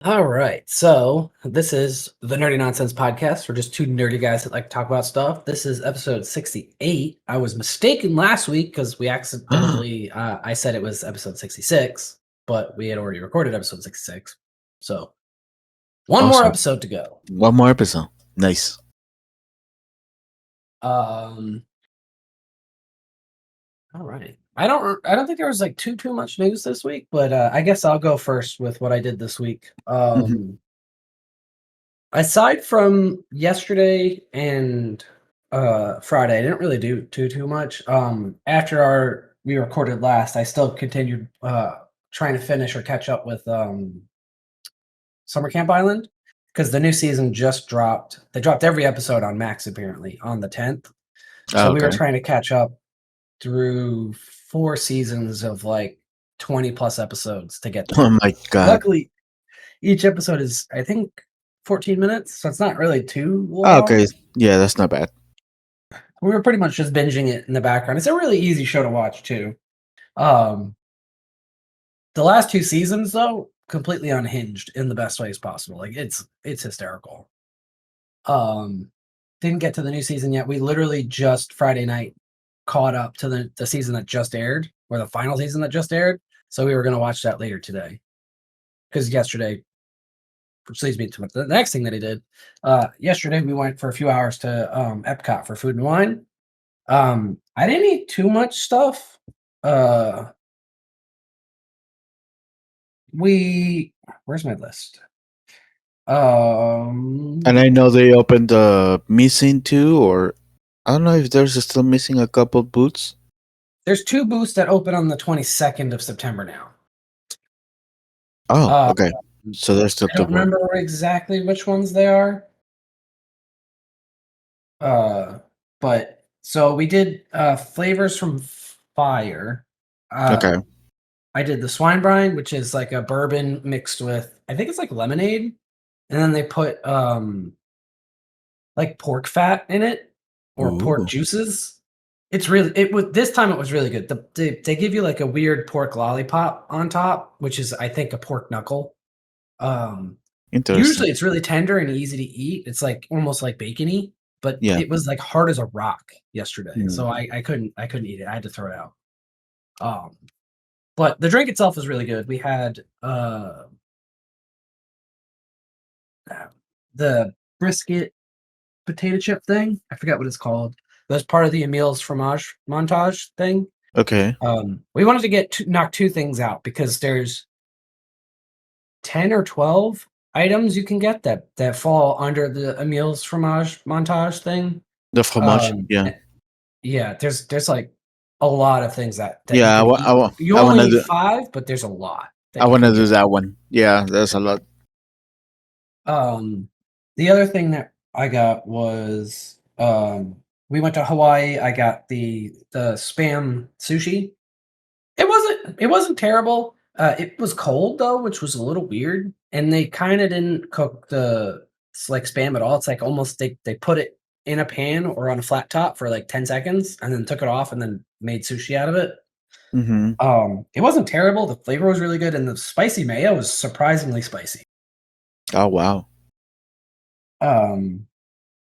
All right. So this is the Nerdy Nonsense Podcast. We're just two nerdy guys that like to talk about stuff. This is episode 68. I was mistaken last week because we accidentally, I said it was episode 66, but we had already recorded episode 66. So one more Awesome. episode to go. One more episode. Nice. Um, all right. I don't think there was like too much news this week, but I guess I'll go first with what I did this week. Aside from yesterday and Friday, I didn't really do too much. After our we recorded last, I still continued trying to finish or catch up with Summer Camp Island because the new season just dropped. They dropped every episode on Max apparently on the 10th. So Oh, we were okay. trying to catch up through 4 seasons of like 20 plus episodes to get Oh there. my god. Luckily, each episode is I think 14 minutes, so it's not really too Oh, okay. long. Yeah, that's not bad. We were pretty much just binging it in the background. It's a really easy show to watch too. Um, the last 2 seasons though, completely unhinged in the best ways possible. Like it's hysterical. Um, didn't get to the new season yet. We literally just Friday night caught up to the season that just aired, or the final season that just aired. So we were going to watch that later today because yesterday, which leads me to the next thing that he did. Yesterday we went for a few hours to Epcot for food and wine. I didn't eat too much stuff. Uh, where's my list? And Um, I know they opened missing too, or I don't know if there's still missing a couple boots. there's 2 booths that open on the 22nd of September now. Oh, Uh, okay. So there's still I to don't work. remember exactly which ones they are. Uh, but so we did flavors from fire. Okay. I did the swine brine, which is like a bourbon mixed with I think it's like lemonade, and then they put like pork fat in it or pork Ooh. juices. It's really it was this time it was really good. They give you like a weird pork lollipop on top, which is I think a pork knuckle. Um, Interesting. Usually it's really tender and easy to eat. It's like almost like bacony, but Yeah. it was like hard as a rock yesterday. Mm. So I couldn't eat it. I had to throw it out. Um, but the drink itself was really good. We had the brisket potato chip thing. I forgot what it's called. That's part of the Emil's fromage montage thing. Okay. We wanted to knock 2 things out because there's 10 or 12 items you can get that fall under the Emil's fromage montage thing. The fromage. Um, Yeah. eh, yeah, there's like a lot of things that you Yeah. can eat. You I only wanna need do. 5, but there's a lot I that you wanna can do get. that one. Yeah. There's a lot. Um, the other thing that I got was we went to Hawaii. I got the spam sushi. It wasn't terrible. It was cold though, which was a little weird. And they kind of didn't cook like spam at all. It's like almost they put it in a pan or on a flat top for like 10 seconds and then took it off and then made sushi out of it. Mm-hmm. It wasn't terrible. The flavor was really good, and the spicy mayo was surprisingly spicy. Oh wow. Um,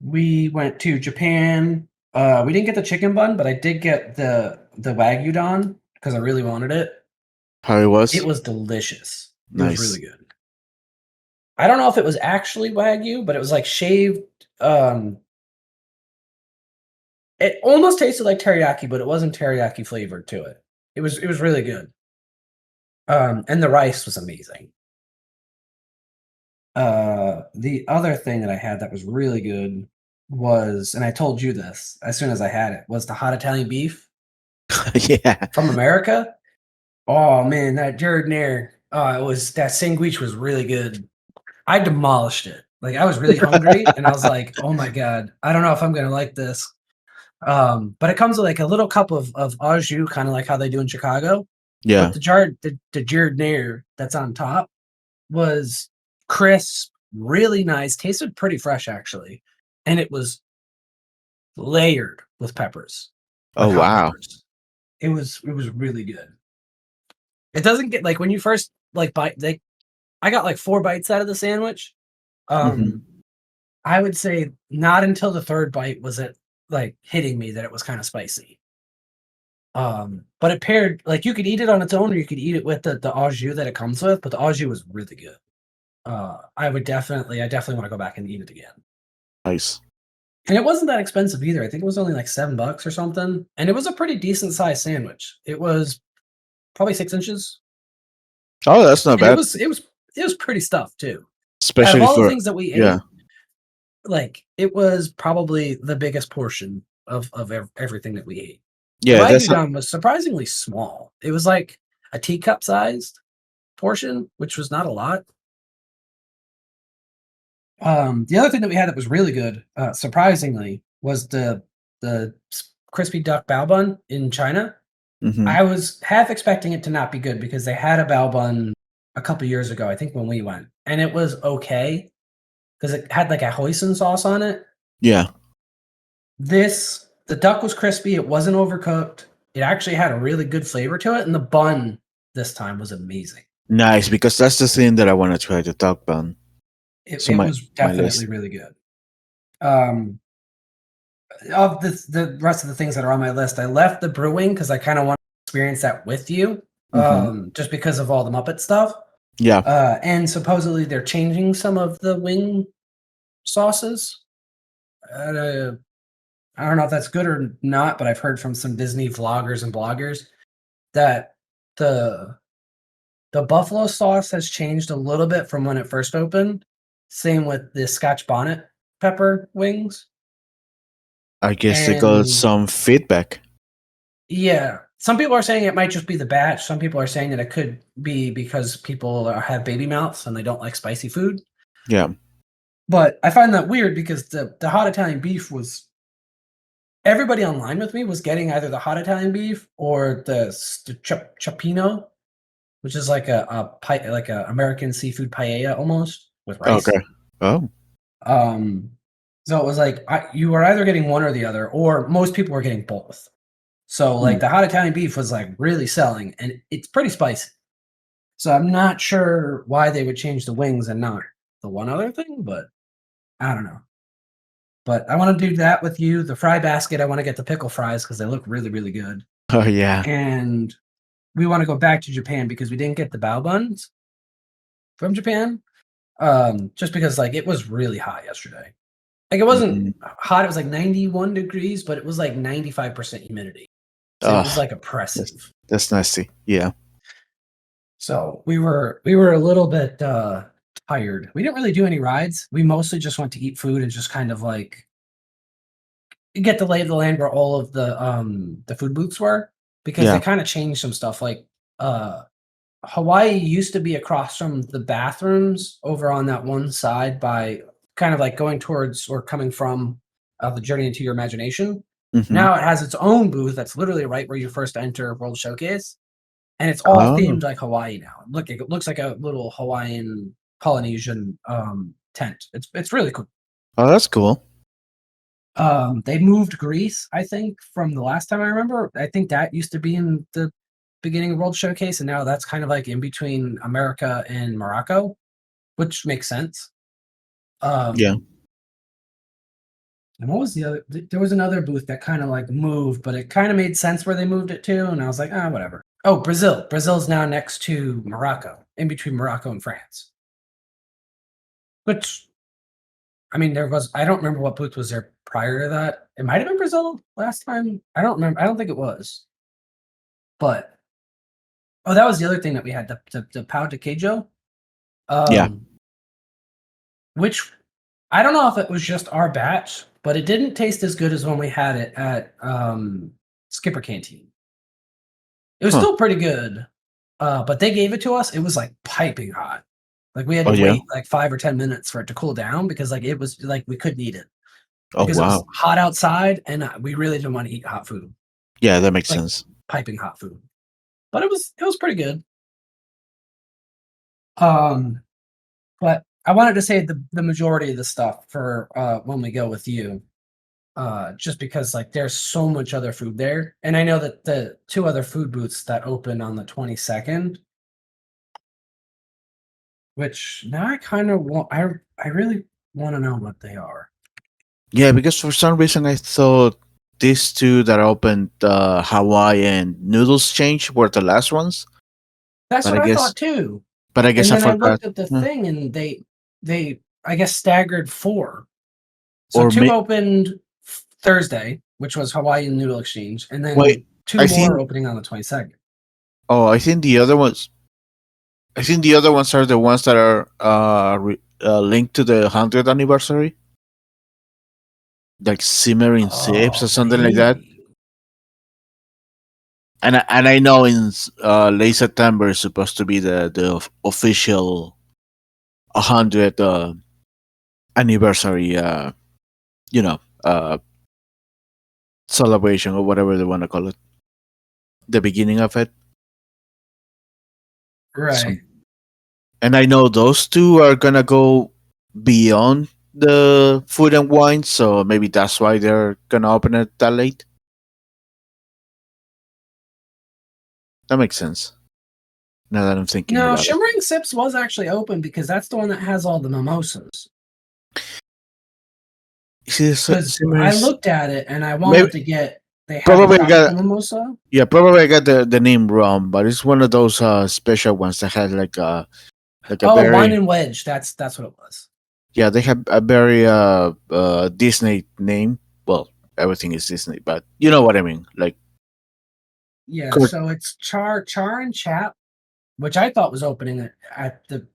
we went to Japan. We didn't get the chicken bun, but I did get the wagyu don because I really wanted it. How it It was? was delicious. It was really Nice. good. I don't know if it was actually wagyu, but it was like shaved. Um, it almost tasted like teriyaki, but it wasn't teriyaki flavored to it. It was really good. And the rice was amazing. The other thing that I had that was really good was, and I told you this as soon as I had it, was the hot Italian beef Yeah. from America. Oh man, that giardiniera, it was that sandwich was really good. I demolished it. Like I was really hungry, and I was like, "Oh my god, I don't know if I'm gonna like this." But it comes with like a little cup of au jus, kind of like how they do in Chicago. But Yeah. the giardiniera that's on top was crisp, really nice, tasted pretty fresh actually, and it was layered with peppers, Oh like hot wow. peppers. It was really good. It doesn't get like when you first like bite I got like 4 bites out of the sandwich. Hmm. Um, I would say not until the 3rd bite was it, like, hitting me that it was kinda spicy. But it paired like, you could eat it on its own or you could eat it with the au jus that it comes with, but the au jus was really good. I definitely wanna go back and eat it again. Nice. And it wasn't that expensive either. I think it was only like $7 or something, and it was a pretty decent sized sandwich. It was probably 6 inches, Oh, that's not and it bad. was it was it was pretty stuffed too. Out of Especially all the for things that we yeah, ate, like, it was probably the biggest portion of everything that we ate. The yeah. That's Wagyu was surprisingly small. It was like a teacup sized portion, which was not a lot. The other thing that we had that was really good, surprisingly, was the crispy duck bao bun in China. hmm I was half expecting it to not be good because they had a bao bun a couple years ago, I think when we went, and it was okay because it had like a hoisin sauce on it. yeah. The duck was crispy, it wasn't overcooked. It actually had a really good flavor to it, and the bun this time was amazing. Nice, because that's the thing that I want to try to talk about. So It was my definitely list. really good. Um, of the rest of the things that are on my list, I left the brewing because I kind of want to experience that with you, Hmm. just because of all the Muppet stuff. Yeah. And supposedly they're changing some of the wing sauces. Uh, I don't know if that's good or not, but I've heard from some Disney vloggers and bloggers that the the buffalo sauce has changed a little bit from when it first opened. Same with the Scotch bonnet pepper wings. I guess they got And some feedback. yeah, some people are saying it might just be the batch. Some people are saying that it could be because people have baby mouths and they don't like spicy food. Yeah. But I find that weird because the hot Italian beef was everybody online with me was getting either the hot Italian beef or the cioppino, which is like like a American seafood paella almost with Okay. rice. Oh. Um, so it was like you were either getting one or the other, or most people were getting both. So Hmm. like the hot Italian beef was like really selling, and it's pretty spicy. So I'm not sure why they would change the wings and not the one other thing, but I don't know. But I want to do that with you. The fry basket, I want to get the pickle fries because they look really, really good. Oh yeah. And we want to go back to Japan because we didn't get the bao buns from Japan. Just because like it was really hot yesterday. Like it wasn't Hmm. hot, it was like 91 degrees, but it was like 95% humidity. So it was Oh, like that's oppressive. that's nasty. Yeah. So we were a little bit tired. We didn't really do any rides. We mostly just went to eat food and just kind of like get the lay of the land where all of the food booths were because they Yeah. kind of changed some stuff. Like uh Hawaii used to be across from the bathrooms over on that one side by kind of like going towards or coming from the journey into your imagination. Hmm. Now it has its own booth that's literally right where you first enter World Showcase, and it's all Oh. themed like Hawaii now. Look, it looks like a little Hawaiian Polynesian tent. It's really cool. Oh, that's cool. They moved Greece, I think, from the last time I remember. I think that used to be in the beginning of World Showcase, and now that's kind of like in between America and Morocco, which makes sense. Yeah. Um, and what was the other? There was another booth that kind of like moved, but it kind of made sense where they moved it to, and I was like, ah, whatever. Oh, Brazil. Brazil's now next to Morocco, in between Morocco and France. Which I mean, there was. I don't remember what booth was there prior to that. It might have been Brazil last time. I don't remember. I don't think it was, but oh, that was the other thing that we had, the pau de queijo, Yeah. um, which I don't know if it was just our batch, but it didn't taste as good as when we had it at, Skipper Canteen. It was Huh. still pretty good, but they gave it to us, it was, like, piping hot. Like, we had Oh to yeah. wait, like, 5 or 10 minutes for it to cool down because, like, it was like, we couldn't eat it Oh because it wow. was hot outside, and, we really didn't wanna eat hot food, Yeah, that makes like, sense. piping hot food. But it was pretty good. Um But I wanted to say the majority of the stuff for, when we go with you, just because, like, there's so much other food there, and I know that the 2 other food booths that open on the 22nd, which now I kind of want. I really want to know what they are. Yeah, because for some reason I thought these two that opened Hawaiian noodles change were the last ones, That's but what I thought too. I guess And I then I forgot. looked at the Hmm. thing, and they I guess staggered 4. So Or 2 may opened Thursday, which was Hawaiian Noodle Exchange, and wait, then 2 I more think. opening on the 22nd. Oh, I think the other ones. I think the other ones are the ones that are linked to the 100th anniversary, like simmering sips or Oh, something like that. maybe. And I know in late September is supposed to be the official 100th anniversary. You know, celebration or whatever they want to call it. The beginning of it. So, Right. and I know those two are gonna go beyond the food and wine, so maybe that's why they're gonna open it that late. That makes sense. Now that I'm thinking No, about it. Shimmering Sips was actually open because that's the one that has all the mimosas. See, Because simmering. I looked at it and I Maybe wanted to get. They had the probably I got tropical mimosa. yeah, probably I got the name wrong, but it's one of those special ones that had like a Oh, Wine very and Wedge. That's what it was. yeah, they have a very Disney name. Well, everything is Disney, but you know what I mean. Like Yeah, Kurt, so it's Char and Chap, which I thought was opening at the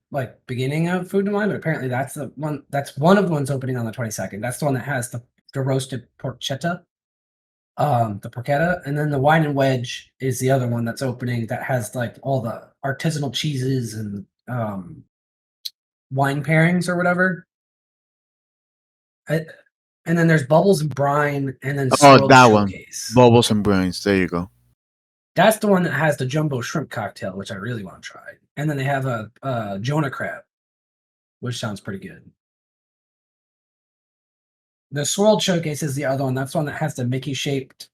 beginning of Food and Wine, but apparently that's the one. That's one of the ones opening on the 22nd. That's the one that has the roasted porchetta, the porchetta, and then the Wine and Wedge is the other one that's opening that has like all the artisanal cheeses and wine pairings or whatever. I, and then there's Bubbles and Brine, and then oh, Swirled that one, Showcase. Bubbles and Brains. There you go. That's the one that has the jumbo shrimp cocktail, which I really want to try. And then they have a Jonah crab, which sounds pretty good. The Swirled Showcase is the other one. That's the one that has the Mickey shaped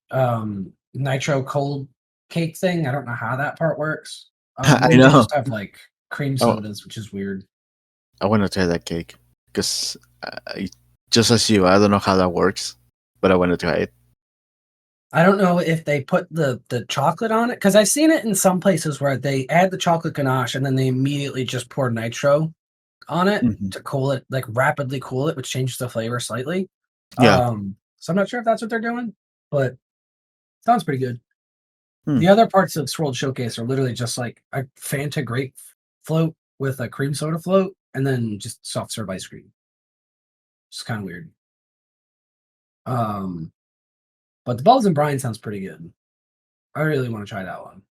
nitro cold cake thing. I don't know how that part works. I Maybe they know. just have like cream Oh, sodas, which is weird. I want to try that cake because just as you, I don't know how that works, but I want to try it. I don't know if they put the chocolate on it because I've seen it in some places where they add the chocolate ganache and then they immediately just pour nitro on it Hmm. to cool it, like rapidly cool it, which changes the flavor slightly. Yeah. So I'm not sure if that's what they're doing, but sounds pretty good. Hmm. The other parts of Swirled Showcase are literally just like a Fanta grape float with a cream soda float and then just soft serve ice cream. It's kind of weird. Um, but the Bubbles and Brine sounds pretty good. I really want to try that one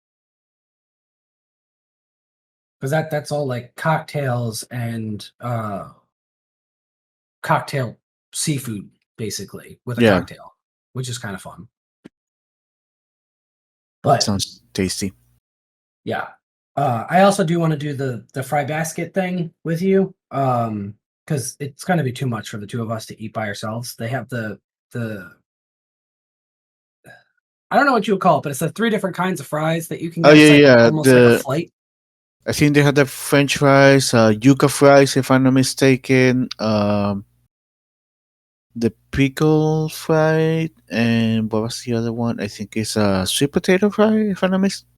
because that's all like cocktails and cocktail seafood basically with a Yeah. cocktail, which is kind of fun. But Sounds tasty. yeah. I also do want to do the fry basket thing with you. Because it's gonna be too much for the two of us to eat by ourselves. They have the I don't know what you would call it, but it's the 3 different kinds of fries that you can Oh get. It's yeah, like yeah. almost like a The flight. I think they had the French fries, yuca fries, if I'm not mistaken. The pickle fry, and what was the other one? I think it's a sweet potato fry, if I'm not mistaken.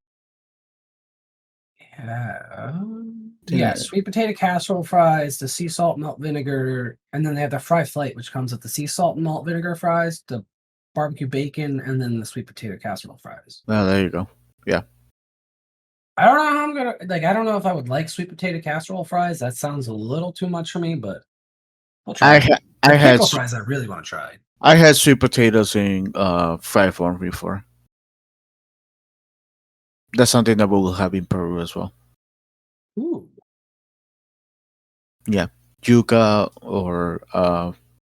Yeah, sweet potato casserole fries, the sea salt malt vinegar, and then they have the fry flight, which comes with the sea salt and malt vinegar fries, the barbecue bacon, and then the sweet potato casserole fries. Oh, there you go. Yeah, I don't know how I'm gonna like. I don't know if I would like sweet potato casserole fries. That sounds a little too much for me, but we'll try it. The I had pickle fries, I really want to try. I had sweet potatoes in fry form before. That's something that we will have in Peru as well. Ooh, Yeah, yuca or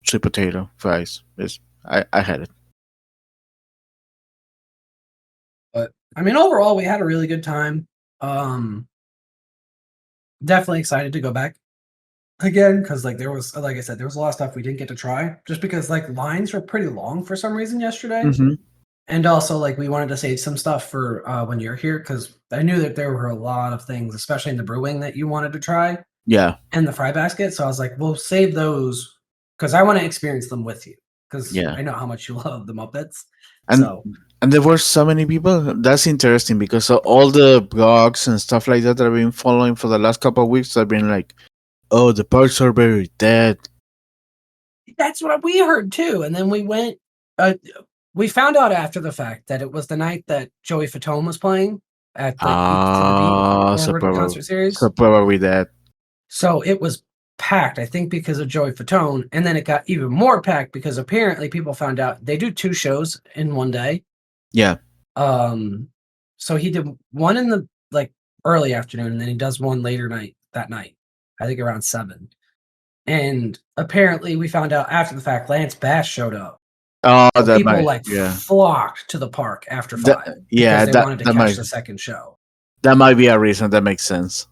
sweet potato fries. Yes, I had it. but I mean, overall, we had a really good time. Um, Definitely excited to go back again because, like, there was, like I said, there was a lot of stuff we didn't get to try just because, like, lines were pretty long for some reason yesterday, Hmm. and also, like, we wanted to save some stuff for when you're here because I knew that there were a lot of things, especially in the brewing, that you wanted to try. Yeah, and the fry basket. So I was like, we'll save those because I want to experience them with you because yeah, I know how much you love the Muppets. and So and there were so many people. That's interesting because all the blogs and stuff like that I've been following for the last couple of weeks, I've been like, "Oh, the parks are very dead." that's what we heard too. And then we went. We found out after the fact that it was the night that Joey Fatone was playing at the Beats to the Beat Ah, forward concert so series. probably that. So it was packed, I think, because of Joey Fatone, and then it got even more packed because apparently people found out they do 2 shows in one day. Yeah. Um, so he did one in the, like, early afternoon, and then he does one later that night, I think around 7. And apparently we found out after the fact Lance Bass showed up. Oh, So that people, might. like, Yeah. flocked to the park after That, 5 because yeah. they wanted to That catch might. the second show. That might be a reason. That makes sense.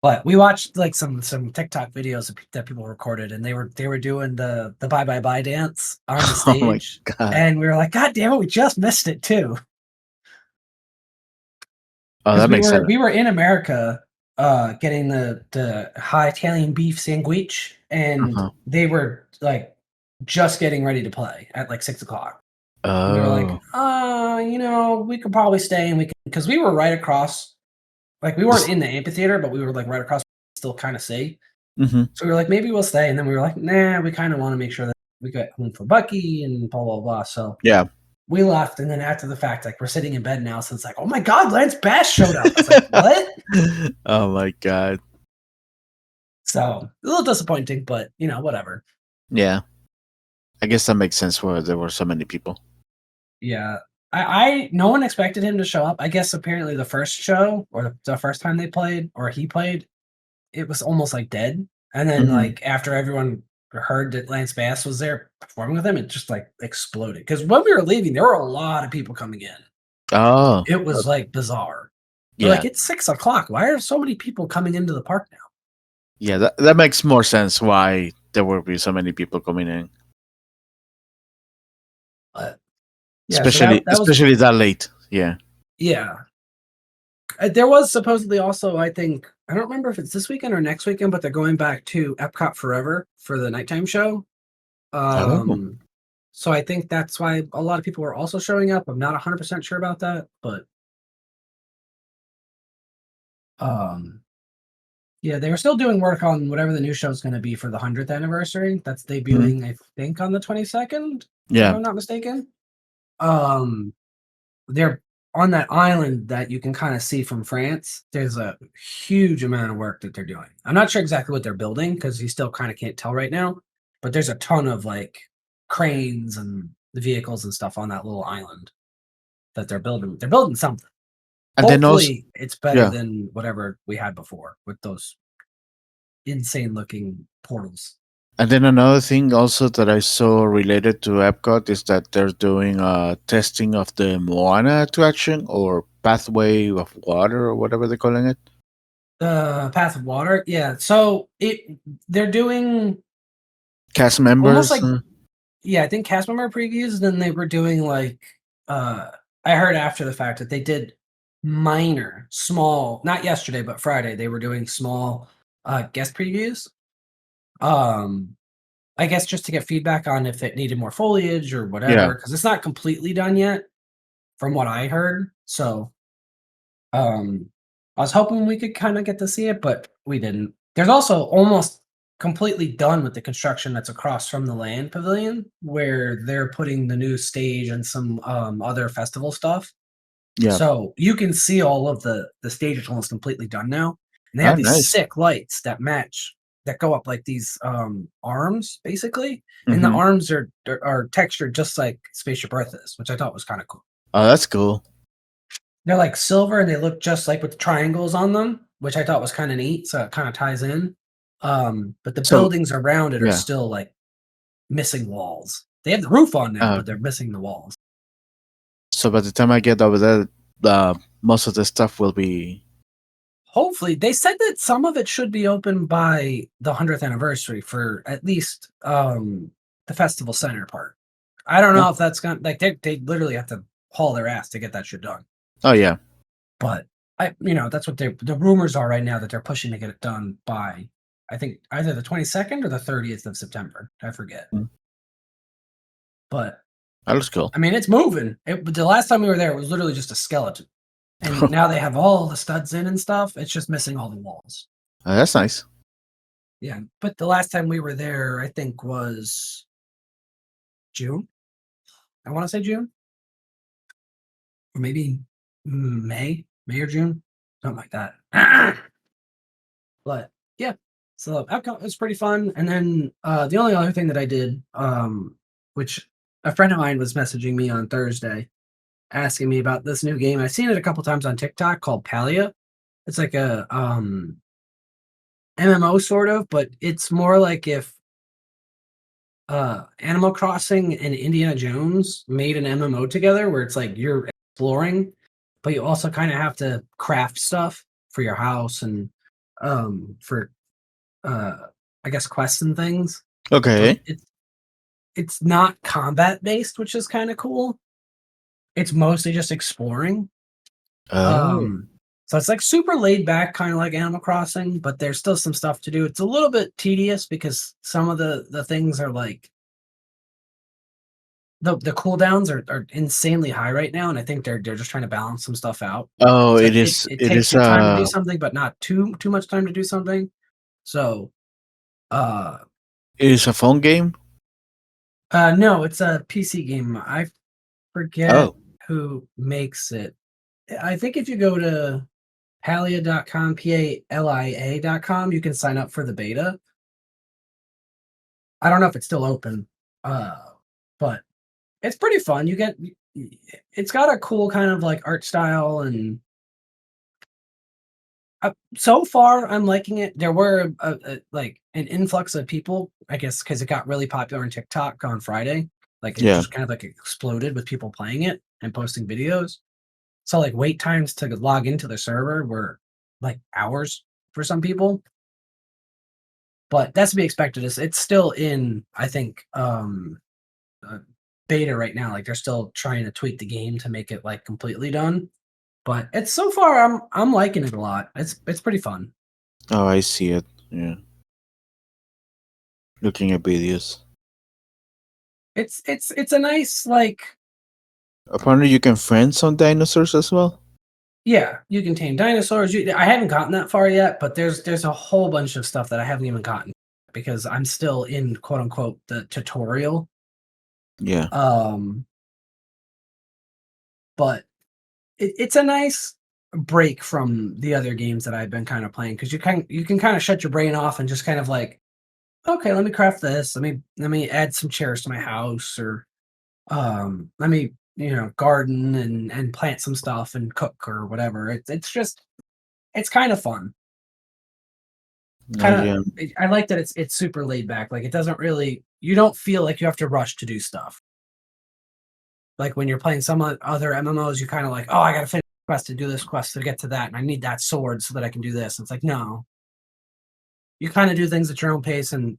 But we watched like some TikTok videos that people recorded, and they were doing the bye bye bye dance on the Oh my stage, god. and we were like, God damn it, we just missed it too, Oh, because that we makes were sense. we were in America, getting the high Italian beef sandwich, and Uh-huh. they were like just getting ready to play at like 6 o'clock. And we were like, Oh. we could probably stay and we can because we were right across, like we weren't Just. in the amphitheater, but we were like right across, still kind of see. Hmm. So we were like, maybe we'll stay, and then we were like, nah, we kind of want to make sure that we get home for Bucky and blah blah blah. So Yeah. we left, and then after the fact, like we're sitting in bed now, so it's like, oh my god, Lance Bass showed up. I was like, what? Oh my god. So a little disappointing, but whatever. Yeah. I guess that makes sense why there were so many people. Yeah, I no one expected him to show up. I guess apparently the first show or the first time they played or he played, it was almost like dead, and then Hmm. like after everyone heard that Lance Bass was there performing with him, it just like exploded. Because when we were leaving, there were a lot of people coming in. Oh. It was like bizarre. They're like, Yeah. it's 6 o'clock. Why are so many people coming into the park now? Yeah. That makes more sense why there will be so many people coming in, But yeah, so especially that was especially that late. Yeah. yeah. There was supposedly also, I think, I don't remember if it's this weekend or next weekend, but they're going back to Epcot Forever for the nighttime show. Oh. Um, so I think that's why a lot of people are also showing up. I'm not 100% sure about that, but um, yeah, they were still doing work on whatever the new show is going to be for the 100th anniversary. That's Mhm. debuting, I think, on the 22nd, if Yeah. I'm not mistaken. Um, they're on that island that you can kind of see from France. There's a huge amount of work that they're doing. I'm not sure exactly what they're building because you still kind of can't tell right now, but there's a ton of like cranes and the vehicles and stuff on that little island that they're building. They're building something. And then also, Hopefully, it's better yeah. than whatever we had before with those insane looking portals. And then another thing also that I saw related to Epcot is that they're doing testing of the Moana attraction or Pathway of Water or whatever they're calling it. The Path of Water, yeah. So they're doing Cast almost members. like, yeah, I think cast member previews. Then they were doing like, uh I heard after the fact that they did minor, small, not yesterday, but Friday, they were doing small guest previews. Um, I guess just to get feedback on if it needed more foliage or Yeah. whatever, because it's not completely done yet, from what I heard. So Um, I was hoping we could kind of get to see it, but we didn't. There's also almost completely done with the construction that's across from the land pavilion, where they're putting the new stage and some other festival stuff. Yeah. So you can see all of the stage is almost completely done now, and they have Ah, these nice. sick lights that match that go up like these arms basically, and the Hmm. arms are textured just like Spaceship Earth is, which I thought was kind of cool. Oh, that's cool. They're like silver and they look just like with triangles on them, which I thought was kind of neat. So it kind of ties in. But the So, buildings around it are yeah. still like missing walls. They have the roof on now, but Okay. they're missing the walls. So by the time I get over there, most of the stuff will be. Hopefully, they said that some of it should be open by the 100th anniversary for at least the festival center part. I don't Oh, know if that's gonna, like, they literally have to haul their ass to get that shit done. oh yeah. But that's what the rumors are right now, that they're pushing to get it done by, I think, either the 22nd or the 30th of September. I forget. Mm. But That looks cool. I mean, it's moving. But the last time we were there, it was literally just a skeleton. And now they have all the studs in and stuff. It's just missing all the walls. That's nice. Yeah. But the last time we were there, I think, was June. I want to say June. Or maybe May or June, something like that. But yeah, so Epcot was pretty fun. And then the only other thing that I did, which a friend of mine was messaging me on Thursday, asking me about this new game. I've seen it a couple times on TikTok called Palia. It's like a MMO sort of, but it's more like if Animal Crossing and Indiana Jones made an MMO together, where it's like you're exploring, but you also kind of have to craft stuff for your house and for uh I guess quests and things. But Okay. it's not combat based, which is kind of cool. It's mostly just exploring. Oh. Um so it's like super laid back, kind of like Animal Crossing, but there's still some stuff to do. It's a little bit tedious because some of the things are like the cooldowns are insanely high right now, and I think they're just trying to balance some stuff out. Oh, So it it is. it It takes is. you time to do something, but not too much time to do something. So uh It is a phone game. no, it's a PC game. I forget Oh. who makes it. I think if you go to palia.com, palia.com, you can sign up for the beta. I don't know if it's still open, uh, but it's pretty fun. It's got a cool kind of like art style, and so far I'm liking it. There were like an influx of people, I guess, because it got really popular on TikTok on Friday. Like it Yeah. just kind of like exploded with people playing it and posting videos. So like wait times to log into the server were like hours for some people, but that's to be expected. It's still in, I think, uh, beta right now. Like they're still trying to tweak the game to make it like completely done. But it's so far I'm liking it a lot. It's pretty fun. Oh, I see it. Yeah. Looking at videos. It's a nice like Apparently, you can friend some dinosaurs as well. yeah, you can tame dinosaurs. I haven't gotten that far yet, but there's a whole bunch of stuff that I haven't even gotten because I'm still in quote unquote the tutorial. Yeah. Um, but it's a nice break from the other games that I've been kind of playing because you can kind of shut your brain off and just kind of like, okay, let me craft this. Let me add some chairs to my house, or let me garden and plant some stuff and cook or whatever. It's kind of fun. Oh, Kind of yeah. I like that it's super laid back. Like it doesn't really, you don't feel like you have to rush to do stuff. Like when you're playing some other MMOs, you kind of like, oh, I gotta finish this quest to do this quest to get to that, and I need that sword so that I can do this. And it's like, no, you kind of do things at your own pace, and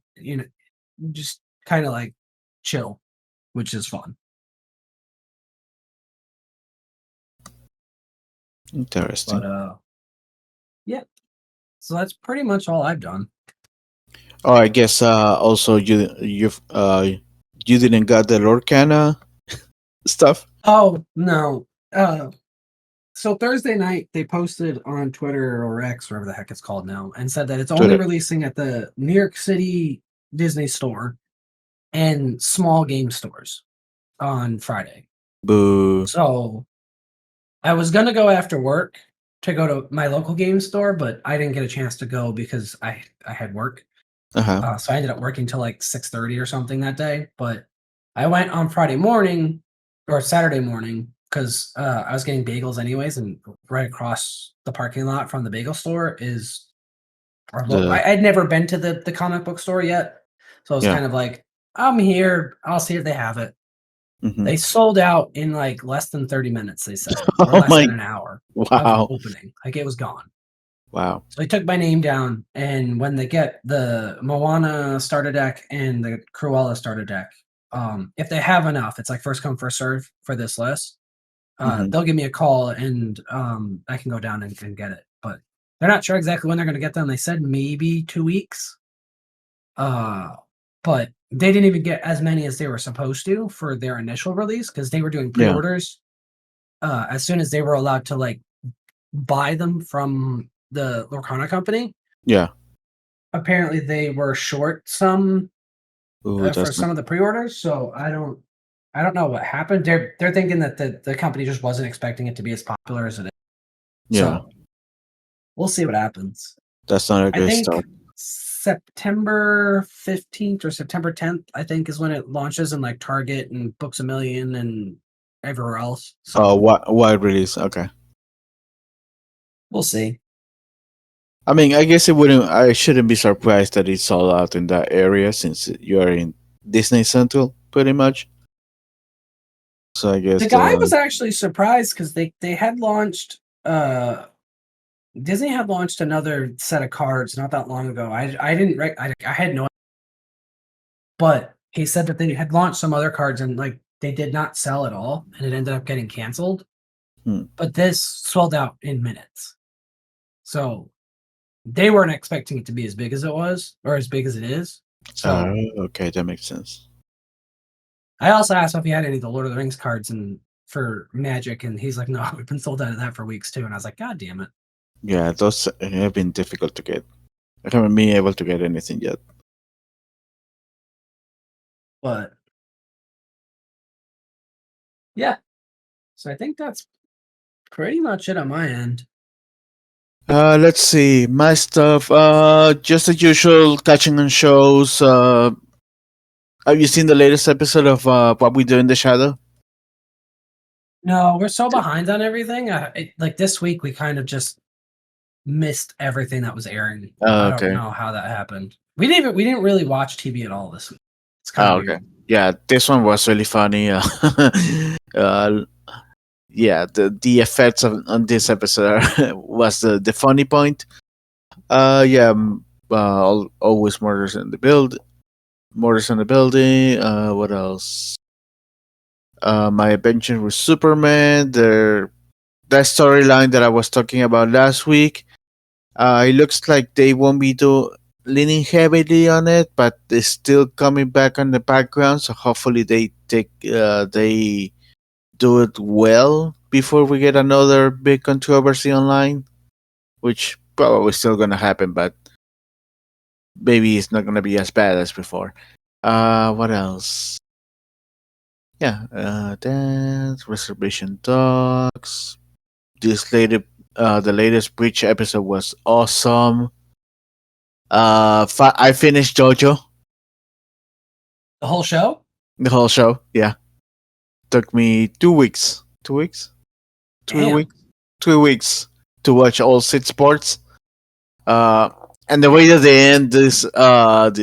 just kind of like chill, which is fun. But Interesting. yeah. So that's pretty much all I've done. Oh, I guess also you didn't got the Lorcana stuff. Oh no. So Thursday night they posted on Twitter or X, whatever the heck it's called now, and said that it's only Twitter. releasing at the New York City Disney store and small game stores on Friday. Boo. So I was gonna go after work to go to my local game store, but I didn't get a chance to go because I had work. Uh huh. So I ended up working till like 6:30 or something that day. But I went on Friday morning or Saturday morning because I was getting bagels anyways, and right across the parking lot from the bagel store is our local. The I'd never been to the comic book store yet, so I was yeah. kind of like, I'm here. I'll see if they have it. Hmm. They sold out in like less than 30 minutes. They said, or Oh less my! than an hour of Wow! opening. Like it was gone. Wow! So they took my name down, and when they get the Moana starter deck and the Cruella starter deck, if they have enough, it's like first come first serve for this list. Hmm. they'll give me a call and I can go down and get it. But they're not sure exactly when they're going to get them. They said maybe 2 weeks. Uh, but they didn't even get as many as they were supposed to for their initial release because they were doing Yeah, pre-orders as soon as they were allowed to like buy them from the Lorcana company. yeah. Apparently, they were short some Ooh, for that's not. some of the pre-orders. So I don't know what happened. They're thinking that the company just wasn't expecting it to be as popular as it is. Yeah, So we'll see what happens. that's not a I good think start. September 15th or September 10th, I think, is when it launches in like Target and Books a Million and everywhere else. Oh, So wide release. Okay. we'll see. I mean, I guess it wouldn't. I shouldn't be surprised that it's all out in that area since you are in Disney Central, pretty much. So I guess The guy was actually surprised because they had launched Disney had launched another set of cards not that long ago. I didn't I had no, but he said that they had launched some other cards and like they did not sell at all and it ended up getting canceled. Hmm. But this sold out in minutes. So they weren't expecting it to be as big as it was or as big as it is. So Okay, that makes sense. I also asked him if he had any of the Lord of the Rings cards and for Magic, and he's like, "No, we've been sold out of that for weeks too." And I was like, "God damn it!" Yeah, those have been difficult to get. I haven't been able to get anything yet. But yeah, so I think that's pretty much it on my end. Let's see my stuff. Just the usual, catching on shows. Have you seen the latest episode of What We Do in the Shadow? No, we're so behind on everything. Like this week, we kind of just missed everything that was airing. I don't Okay. know how that happened. We didn't really watch TV at all this week. It's kind of Oh, okay. weird. Yeah, this one was really funny. Uh, yeah, the effects on this episode was the funny point. Yeah, always murders in the building. What else? My adventure with Superman. That storyline that I was talking about last week. It looks like they won't be leaning heavily on it, but it's still coming back on the background. So hopefully they do it well before we get another big controversy online, which probably still gonna happen, but maybe it's not gonna be as bad as before. What else? Yeah, that reservation dogs. This the latest Breach episode was awesome. I finished JoJo, The whole show? the whole show. Yeah, took me 2 weeks. 2 weeks? Three Damn. weeks? 3 weeks to watch all 6 parts. Uh, and the way that they end this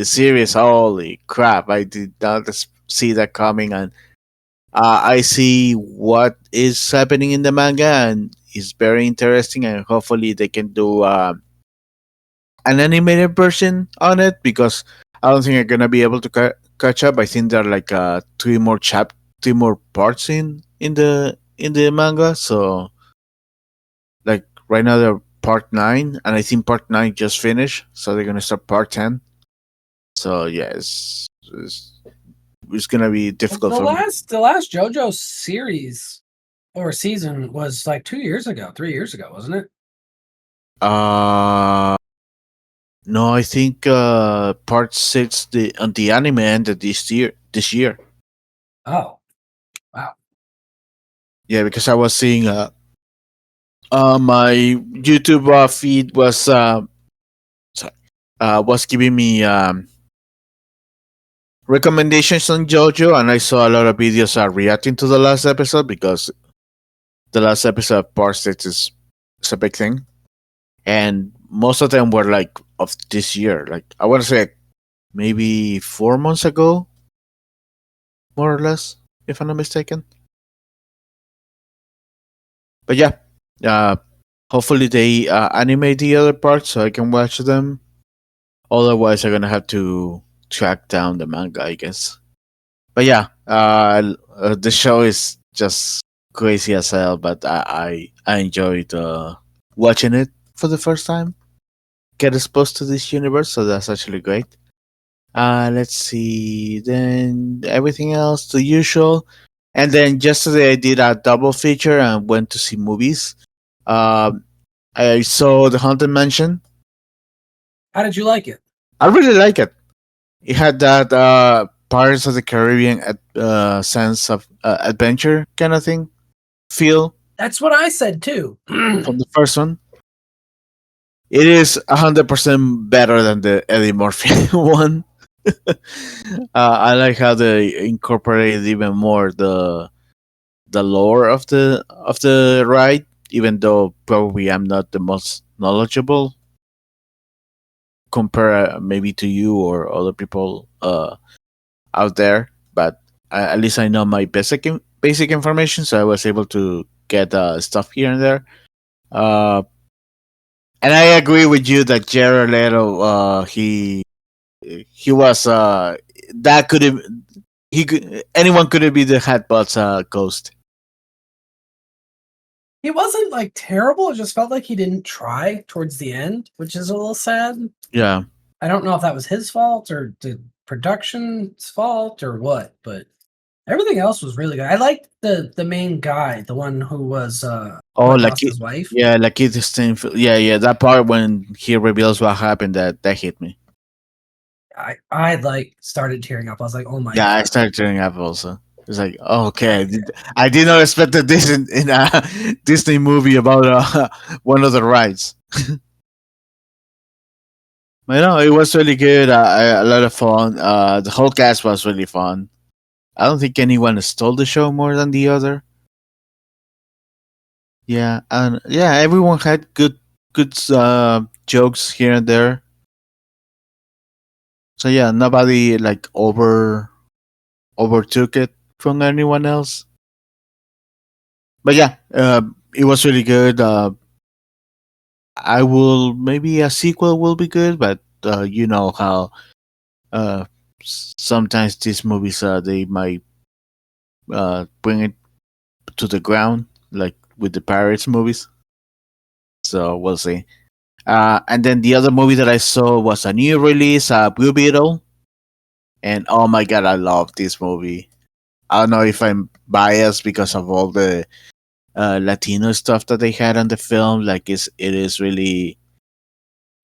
series, holy crap! I did not see that coming, and I see what is happening in the manga, and it's very interesting. And hopefully, they can do an animated version on it because I don't think I'm gonna be able to catch up. I think there are like three more parts in the manga. So like right now they're part 9, and I think part 9 just finished, so they're gonna start part 10. So yeah, it's gonna be Well, difficult for me. the last JoJo series or season was like 2 years ago, 3 years ago, wasn't it? Uh no, I think part 6 the anime ended this year. This year, Oh, wow. yeah, because I was seeing my YouTube feed sorry, was giving me recommendations on JoJo, and I saw a lot of videos reacting to the last episode because the last episode of part 6 is a big thing, and most of them were like of this year. Like I want to say like, maybe 4 months ago, more or less, if I'm not mistaken. But yeah, uh, hopefully they animate the other parts so I can watch them. Otherwise, I'm gonna have to track down the manga, I guess. But yeah, the show is just crazy as hell, but I enjoyed watching it for the first time. Get exposed to this universe, so that's actually great. Let's see. Then everything else, the usual. And then yesterday I did a double feature and went to see movies. Um, I saw The Haunted Mansion. How did you like it? I really like it. It had that Pirates of the Caribbean sense of adventure kind of thing feel That's what I said too. from the first one. It is 100% better than the Eddie Murphy one. I like how they incorporated even more the lore of the ride, even though probably I'm not the most knowledgeable compare maybe to you or other people out there. But at least I know my basic information, so I was able to get stuff here and there. Uh, and I agree with you that Jared Leto, he was that could have he could anyone could have been the Hatbots ghost. He wasn't like terrible. It just felt like he didn't try towards the end, which is a little sad. Yeah. I don't know if that was his fault or the production's fault or what, but everything else was really good. I liked the main guy, the one who was Oh, what like lost his wife. yeah, like it's yeah. That part when he reveals what happened, that hit me. I like started tearing up. I was like, oh my Yeah, I god. started tearing up also. It's like, oh, okay, I did not expect this in a Disney movie about one of the rides. But no, it was really good. A lot of fun. The whole cast was really fun. I don't think anyone stole the show more than the other. Yeah, and yeah, everyone had good jokes here and there. So yeah, nobody like overtook it from anyone else. But yeah, it was really good. I will maybe a sequel will be good, but you know how uh, sometimes these movies they might bring it to the ground, like with the Pirates movies. So we'll see. And then the other movie that I saw was a new release, Blue Beetle, and oh my god, I love this movie. I don't know if I'm biased because of all the Latino stuff that they had on the film. Like it is really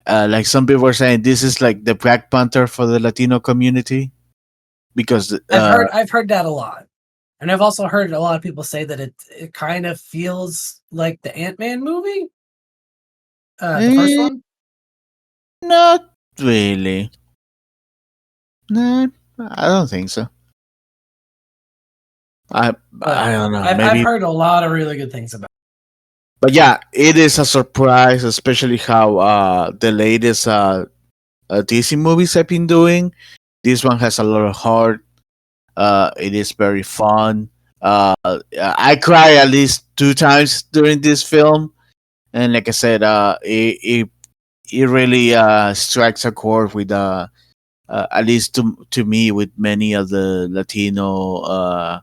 like some people were saying this is like the Black Panther for the Latino community because I've heard that a lot. And I've also heard a lot of people say that it kind of feels like the Ant-Man movie. The first eh, one. not really. No, I don't think so. I Well, don't know. I've Maybe, heard a lot of really good things about but yeah, it is a surprise, especially how the latest DC movies have been doing. This one has a lot of heart. It is very fun. I cry at least 2 times during this film, and like I said, it really strikes a chord with at least to me with many of the Latino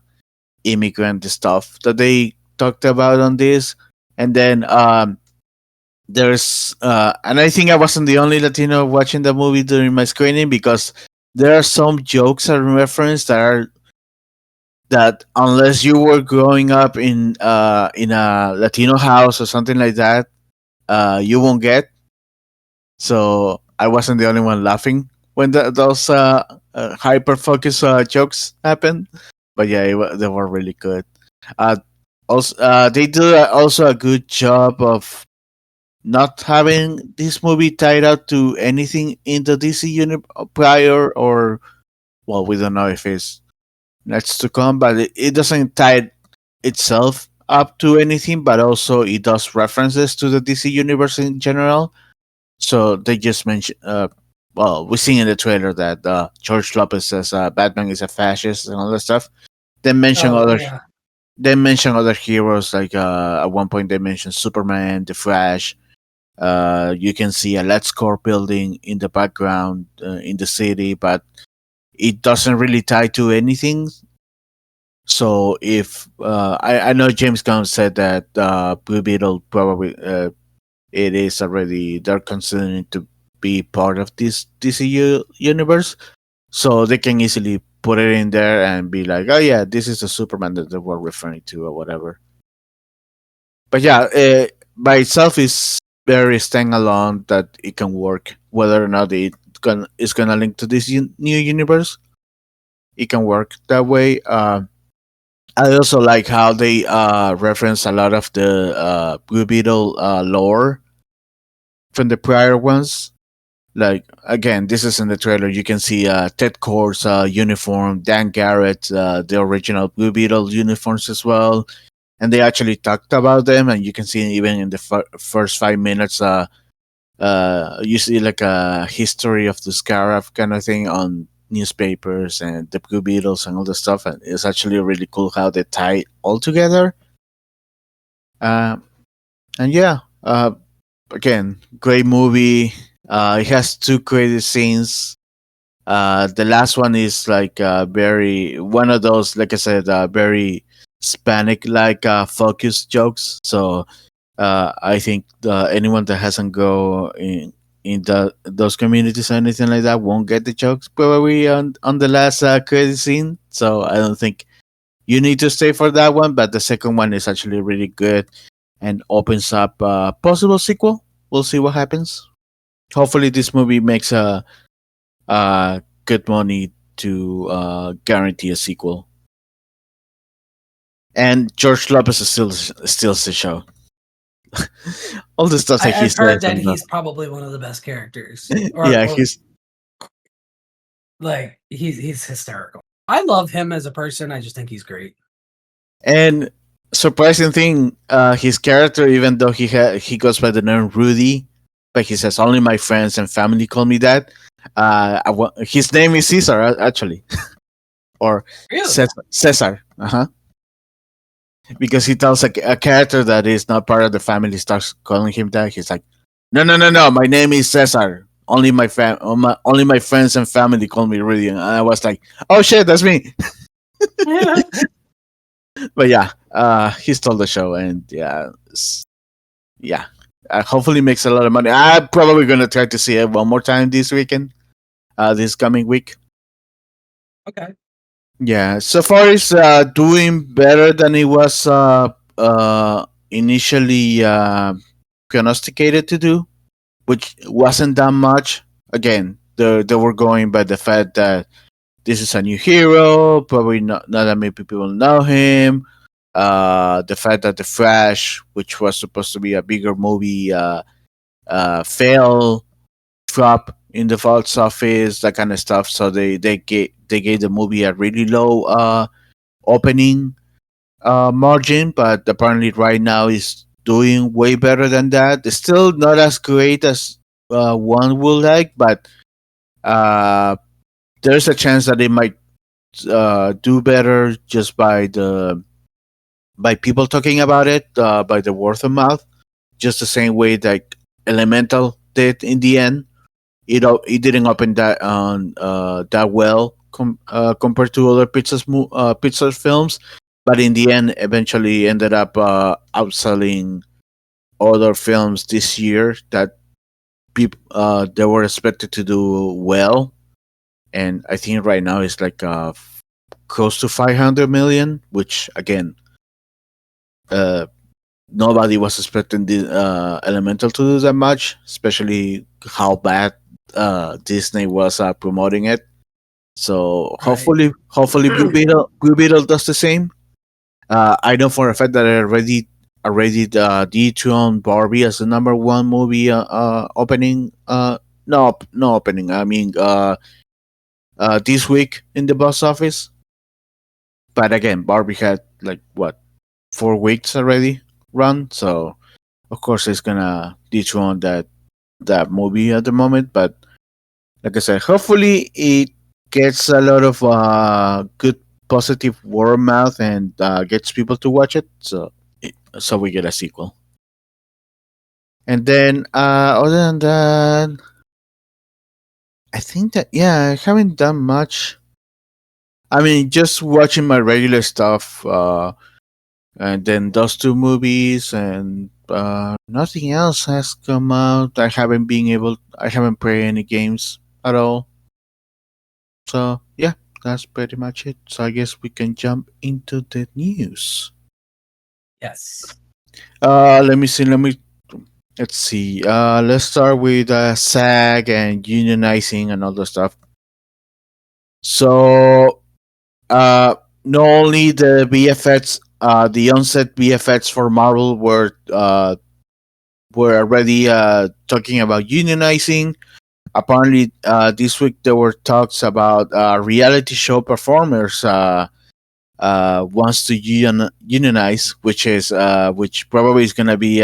immigrant stuff that they talked about on this, and then there's and I think I wasn't the only Latino watching the movie during my screening because there are some jokes and references that unless you were growing up in a Latino house or something like that, you won't get. So I wasn't the only one laughing when those hyper focus jokes happened. But yeah, they were really good. Uh, also, they do also a good job of not having this movie tied out to anything in the DC universe prior, or well, we don't know if it's next to come, but it doesn't tie itself up to anything, but also it does references to the DC universe in general. So they just mention, well, we see in the trailer that George Lopez says Batman is a fascist and all that stuff. They mention Oh other, yeah. they mention other heroes like at one point they mentioned Superman, the Flash. You can see a Let's Core building in the background in the city, but it doesn't really tie to anything So if I know James Gunn said that Blue Beetle probably it is already they're considering to be part of this DCU universe, so they can easily put it in there and be like, oh yeah, this is the Superman that they were referring to or whatever. But yeah, by itself is very standalone that it can work whether or not it's gonna link to this new universe. It can work that way. I also like how they reference a lot of the Blue Beetle lore from the prior ones. Like again, this is in the trailer. You can see Ted Kord's uniform, Dan Garrett, the original Blue Beetle uniforms as well, and they actually talked about them. And you can see even in the first 5 minutes, you see like a history of the Scarab kind of thing on newspapers and the Blue Beetles and all the stuff. And it's actually really cool how they tie it all together. Uh, and yeah, again, great movie. It has two crazy scenes. The last one is like very one of those, like I said, very Hispanic like focused jokes. So I think anyone that hasn't go in those communities or anything like that won't get the jokes probably on the last crazy scene. So I don't think you need to stay for that one. But the second one is actually really good and opens up a possible sequel. We'll see what happens. Hopefully, this movie makes good money to guarantee a sequel. And George Lopez is still steals the show. All the stuff that he I've heard says that and he's probably one of the best characters, yeah, or he's like he's hysterical. I love him as a person. I just think he's great. and surprising thing, his character, even though he goes by the name Rudy, but he says only my friends and family call me that. His name is Caesar actually, or Really? Cesar. Uh-huh. Because he tells a character that is not part of the family starts calling him that. He's like, no, no, no, no. My name is Cesar. Only my friends and family call me Rudy. And I was like, oh shit, that's me. But yeah, he stole the show, and yeah, yeah. Hopefully, makes a lot of money. I'm probably gonna try to see it one more time this weekend. This coming week. Okay. Yeah, so far it's doing better than it was initially prognosticated to do, which wasn't that much. Again, they were going by the fact that this is a new hero, probably not that many people will know him. The fact that the Flash, which was supposed to be a bigger movie, failed, flop in the box office, that kind of stuff. So they gave the movie a really low opening margin, but apparently right now is doing way better than that. It's still not as great as one would like, but uh, there's a chance that it might do better just by people talking about it, by the word of mouth, just the same way that Elemental did in the end. It didn't open that on that well compared to other Pixar films, but in the end, eventually ended up outselling other films this year that people they were expected to do well, and I think right now it's like close to 500 million, which again, uh, nobody was expecting the Elemental to do that much, especially how bad Disney was promoting it. So Right. hopefully Blue Beetle does the same. I know for a fact that I already dethroned Barbie as the number one movie opening. No opening. I mean this week in the box office. But again, Barbie had like what 4 weeks already run, so of course it's gonna dethrone that movie at the moment. But like I said, hopefully it gets a lot of good positive word of mouth and gets people to watch it. So we get a sequel. And then other than that, I think that yeah, I haven't done much. I mean, just watching my regular stuff, and then those two movies, and nothing else has come out. I haven't played any games at all. So yeah, that's pretty much it. So I guess we can jump into the news. Yes. Let me see. Let's see. Let's start with SAG and unionizing and all the stuff. So, uh, not only the VFX, the onset VFX for Marvel were already talking about unionizing. Apparently, this week there were talks about reality show performers wants to unionize, which probably is gonna be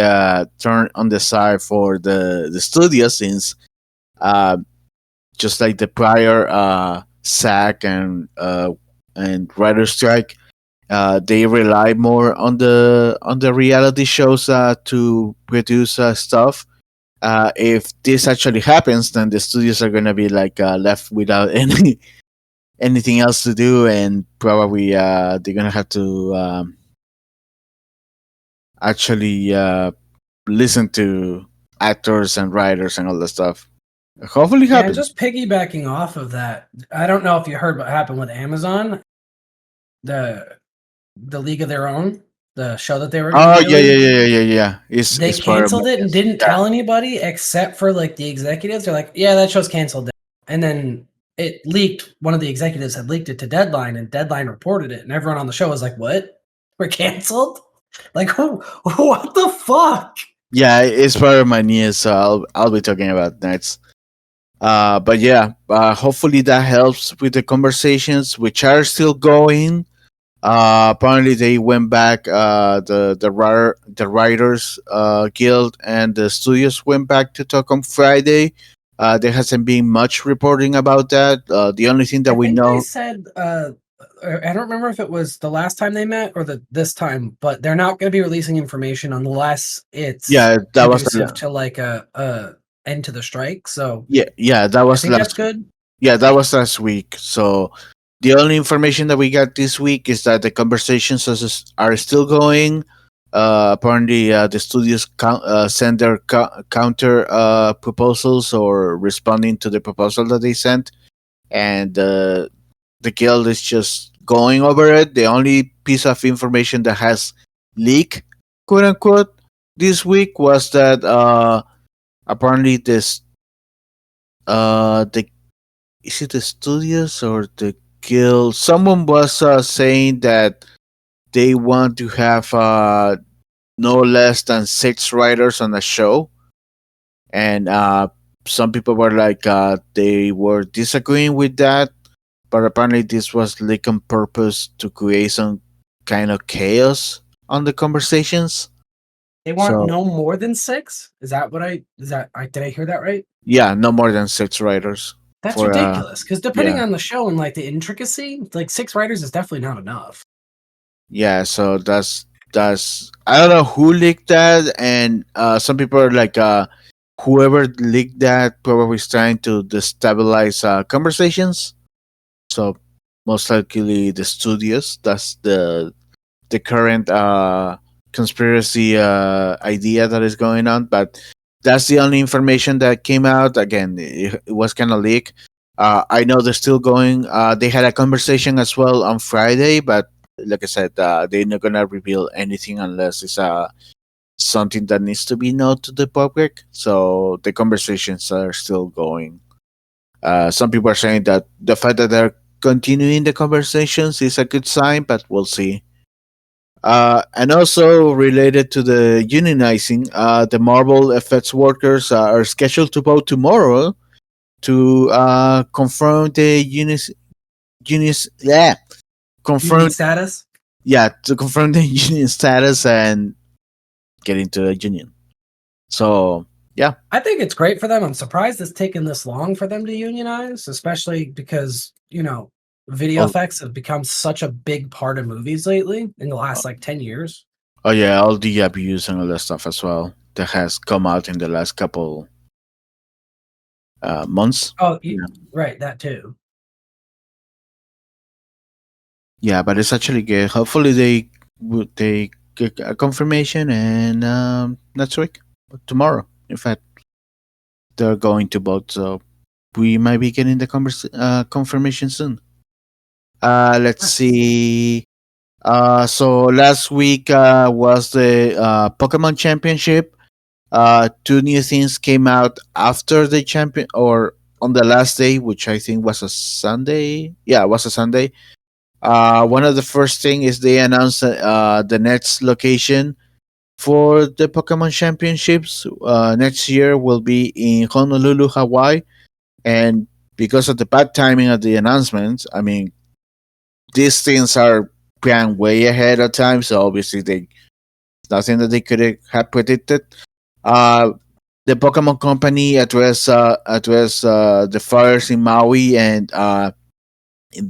turned on the side for the studio, since uh, just like the prior SAG and writer strike, they rely more on the reality shows to produce stuff. If this actually happens, then the studios are gonna be like left without anything else to do, and probably they're gonna have to actually listen to actors and writers and all that stuff. Hopefully, Yeah, and happens. just piggybacking off of that, I don't know if you heard what happened with Amazon, the League of Their Own, the show that they were going to be Oh yeah, yeah, doing. yeah, yeah, yeah, yeah. They It's part of my canceled it and guess. didn't Yeah, tell anybody except for like the executives. They're like, "Yeah, that show's canceled." Now." And then it leaked. One of the executives had leaked it to Deadline, and Deadline reported it, and everyone on the show was like, "What? We're canceled? Like, what the fuck?" yeah. It's part of my news, so I'll be talking about next. But yeah, hopefully that helps with the conversations, which are still going. Apparently, they went back. The writers guild and the studios went back to talk on Friday. There hasn't been much reporting about that. The only thing that I we think they know, said I don't remember if it was the last time they met or this time, but they're not going to be releasing information unless it's yeah, that was conducive to like a end to the strike. So yeah, that I was think that's last. good. Yeah, that was last week. So the only information that we got this week is that the conversations are still going. Apparently, the studios send their counter proposals or responding to the proposal that they sent, and the guild is just going over it. The only piece of information that has leaked, quote unquote, this week was that apparently the is it the studios or the guild? Someone was saying that they want to have no less than 6 writers on a show, and some people were like they were disagreeing with that, but apparently this was like on purpose to create some kind of chaos on the conversations. They want So no more than six. Is that what I? Is that I? Did I hear that right? yeah, no more than 6 writers That's for ridiculous. Because depending yeah. on the show and like the intricacy, like six writers is definitely not enough. Yeah, so that's I don't know who leaked that, and some people are like whoever leaked that probably is trying to destabilize conversations. So most likely the studios. That's the current conspiracy idea that is going on, but that's the only information that came out. Again, it was kind of leak. I know they're still going. They had a conversation as well on Friday, but like I said, they're not gonna reveal anything unless it's something that needs to be known to the public. So the conversations are still going. Some people are saying that the fact that they're continuing the conversations is a good sign, but we'll see. And also related to the unionizing, the Marvel effects workers are scheduled to vote tomorrow to confirm the yeah, Union confirm status. to confirm the union status and get into a union. So yeah, I think it's great for them. I'm surprised it's taken this long for them to unionize, especially because, video all, effects have become such a big part of movies lately in the last like 10 years. oh yeah, all the abuse and all that stuff as well that has come out in the last couple months. Oh, Yeah. right, that too. Yeah, but it's actually good. Hopefully they get a confirmation and next week, tomorrow. In fact, they're going to vote, so we might be getting the confirmation soon. Let's Nice. see. So last week was the Pokemon Championship. Two new things came out after the champion or on the last day, which I think was a Sunday. Yeah, it was a Sunday. One of the first thing is they announced the next location for the Pokemon Championships. Next year will be in Honolulu, Hawaii, and because of the bad timing of the announcements, I mean these things are planned way ahead of time, so obviously they nothing that they could have predicted. Uh, the Pokemon Company address the fires in Maui, and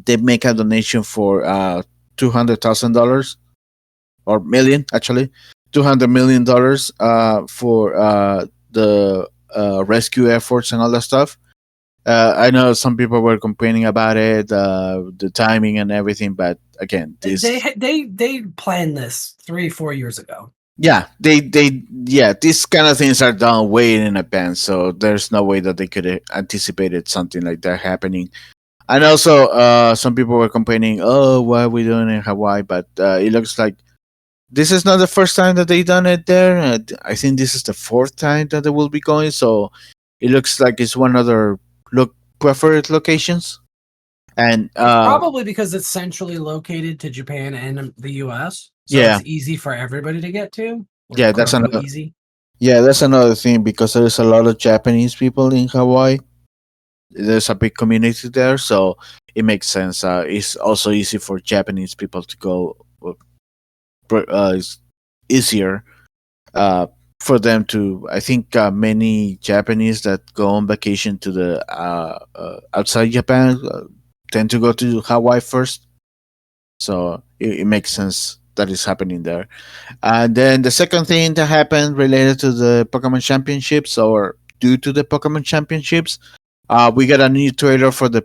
they make a donation for $200,000 or million actually, $200 million for the rescue efforts and all that stuff. I know some people were complaining about it, the timing and everything, but again, this They planned this 3 4 years ago. yeah, yeah, these kind of things are done way in advance, so there's no way that they could have anticipated something like that happening. And also, some people were complaining, "Oh, what are we doing in Hawaii?" But it looks like this is not the first time that they done it there. I think this is the fourth time that they will be going. So it looks like it's one of their look preferred locations. And It's probably because it's centrally located to Japan and the US, so yeah, it's easy for everybody to get to, or yeah, quote unquote easy. that's another thing because there's a lot of Japanese people in Hawaii. There's a big community there, so it makes sense. It's also easy for Japanese people to go. It's easier uh, for them to. I think many Japanese that go on vacation to the outside Japan tend to go to Hawaii first, so it makes sense that is happening there. And then the second thing that happened related to the Pokemon Championships or due to the Pokemon Championships, we got a new trailer for the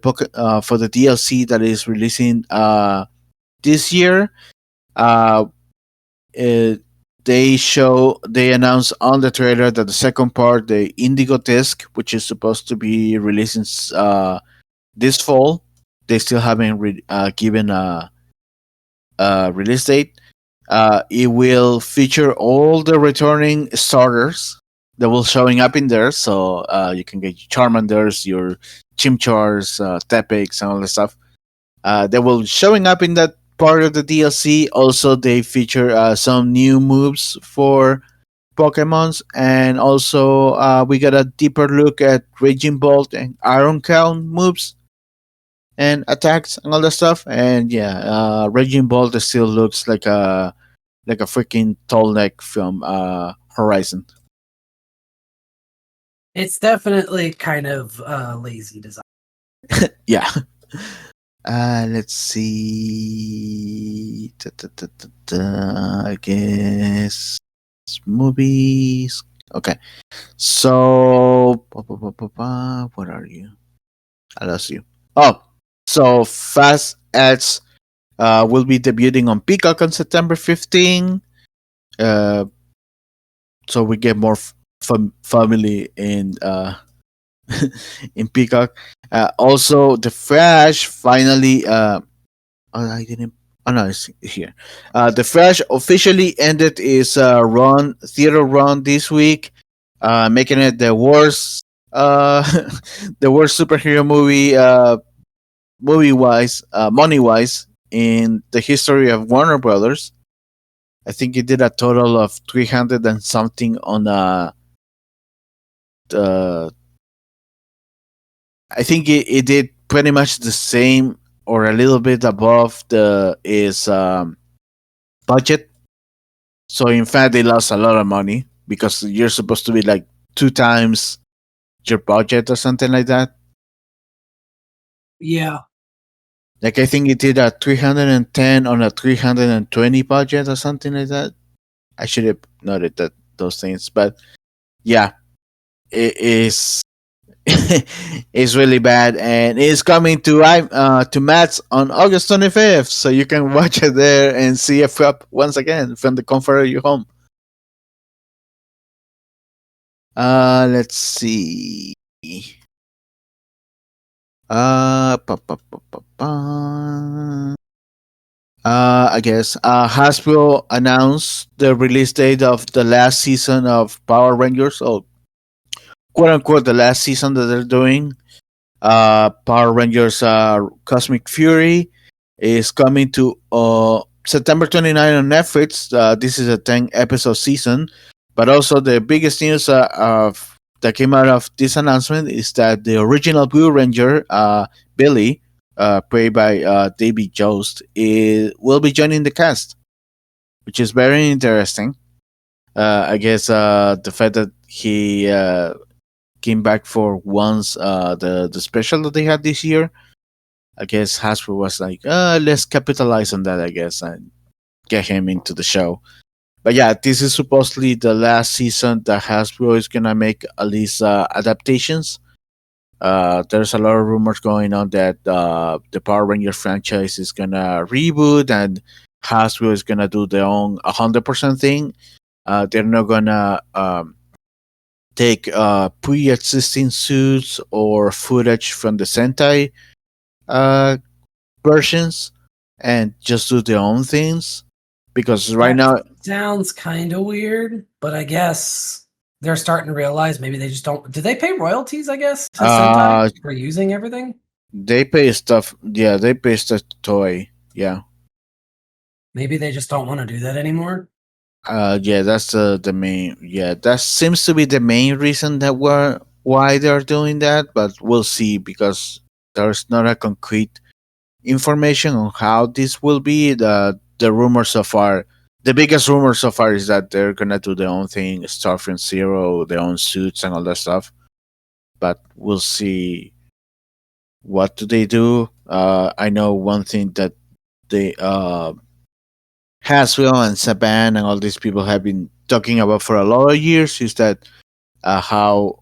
for the DLC that is releasing this year. Uh, it, they announced on the trailer that the second part, the Indigo Disc, which is supposed to be releasing this fall, they still haven't given a release date. It will feature all the returning starters that will showing up in there, so you can get your Charmanders, your Chimchars, Tepics, and all that stuff. They will showing up in that part of the DLC. Also, they feature some new moves for Pokemons, and also we got a deeper look at Raging Bolt and Iron Crown moves and attacks and all that stuff. And yeah, Raging Bolt still looks like a freaking tall neck from Horizon. It's definitely kind of lazy design. Yeah. Let's see. I guess movies. Okay. So, what are you? I lost you. Oh, so Fast Ads will be debuting on Peacock on September 15. Uh, so we get more family in Peacock. Also, The Flash finally. Oh, I didn't. Oh no, it's here. The Flash officially ended its theater run this week, making it the worst, the worst superhero movie, movie wise, money wise, in the history of Warner Brothers. I think it did a total of 300 and something on uh, I think it did pretty much the same or a little bit above the is budget. So in fact, they lost a lot of money because you're supposed to be like two times your budget or something like that. Yeah. Like I think it did a 310 on a 320 budget or something like that. I should have noted that those things, but yeah, it is. is really bad, and it's coming to Matt's on August 25th, so you can watch it there and see a flip once again from the comfort of your home. Let's see. Pa, pa, pa, pa, pa. I guess Hasbro announced the release date of the last season of Power Rangers, or quote unquote the last season that they're doing. Power Rangers Cosmic Fury is coming to September 29 on Netflix. This is a 10 episode season, but also the biggest news that came out of this announcement is that the original Blue Ranger, Billy, played by David Jost, will be joining the cast, which is very interesting. I guess the fact that he came back for once the special that they had this year. I guess Hasbro was like, let's capitalize on that, I guess, and get him into the show. But yeah, this is supposedly the last season that Hasbro is gonna make at least adaptations. There's a lot of rumors going on that the Power Rangers franchise is gonna reboot and Hasbro is gonna do their own 100% thing. They're not gonna take pre-existing suits or footage from the Sentai uh, versions and just do their own things, because right That now sounds kind of weird, but I guess they're starting to realize maybe they just don't. Do they pay royalties? I guess to Sentai uh for using everything. they pay stuff, yeah, they pay stuff to toy, yeah. Maybe they just don't want to do that anymore. Yeah, that's the main, yeah, that seems to be the main reason that we're why they're doing that, but we'll see, because there's not a concrete information on how this will be. The rumor so far, the biggest rumor so far is that they're gonna do their own thing, start from zero, their own suits and all that stuff. But we'll see what do they do. I know one thing that they Haswell and Saban and all these people have been talking about for a lot of years is that how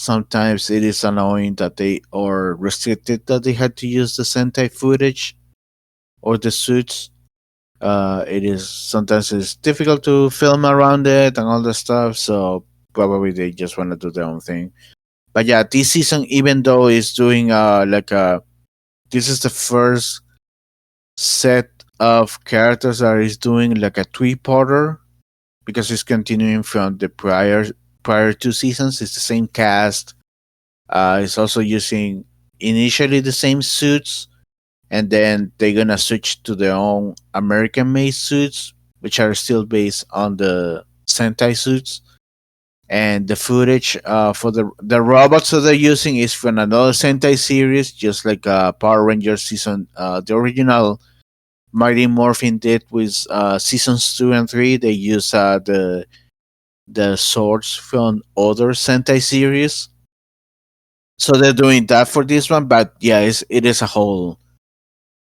sometimes it is annoying that they are restricted that they had to use the Sentai footage or the suits. It is sometimes it's difficult to film around it and all the stuff, so probably they just want to do their own thing. But yeah, this season, even though it's doing this is the first set of characters that is doing like a three-parter, because it's continuing from the prior two seasons. It's the same cast. It's also using initially the same suits, and then they're gonna switch to their own American-made suits, which are still based on the Sentai suits. And the footage for the robots that they're using is from another Sentai series, just like Power Rangers season, the original Mighty Morphin did with seasons 2 and 3. They use the swords from other Sentai series, so they're doing that for this one. But yeah, it is a whole.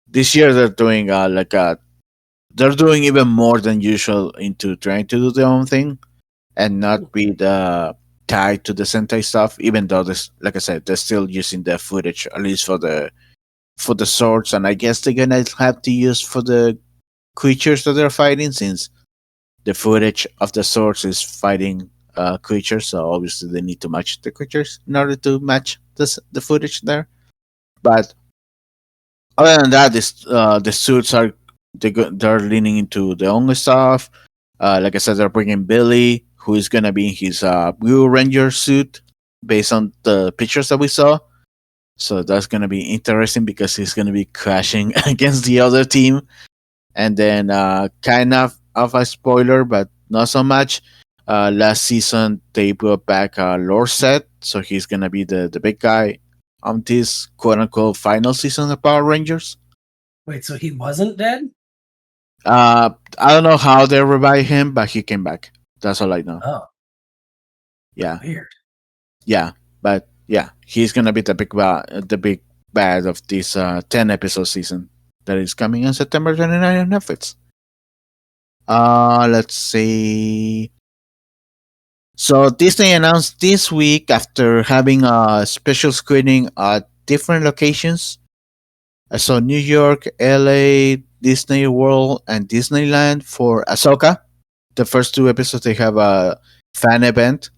This year they're doing they're doing even more than usual into trying to do their own thing and not be tied to the Sentai stuff. Even though this, like I said, they're still using the footage at least for the swords, and I guess they're gonna have to use for the creatures that they're fighting, since the footage of the swords is fighting creatures. So obviously they need to match the creatures in order to match the footage there. But other than that, the suits are they're leaning into their own stuff. Like I said, they're bringing Billy, who is gonna be in his Blue Ranger suit based on the pictures that we saw. So that's gonna be interesting because he's gonna be crashing against the other team. And then, kind of a spoiler, but not so much. Last season they brought back Lorset, so he's gonna be the big guy on this quote unquote final season of Power Rangers. Wait, so he wasn't dead? I don't know how they revived him, but he came back. That's all I know. Oh, Yeah, weird. yeah, but yeah, he's gonna be the big bad of this 10 episode season that is coming on September 29 on Netflix. Let's see. So Disney announced this week after having a special screening at different locations. So New York, LA, Disney World, and Disneyland for Ahsoka. The first two episodes they have a fan event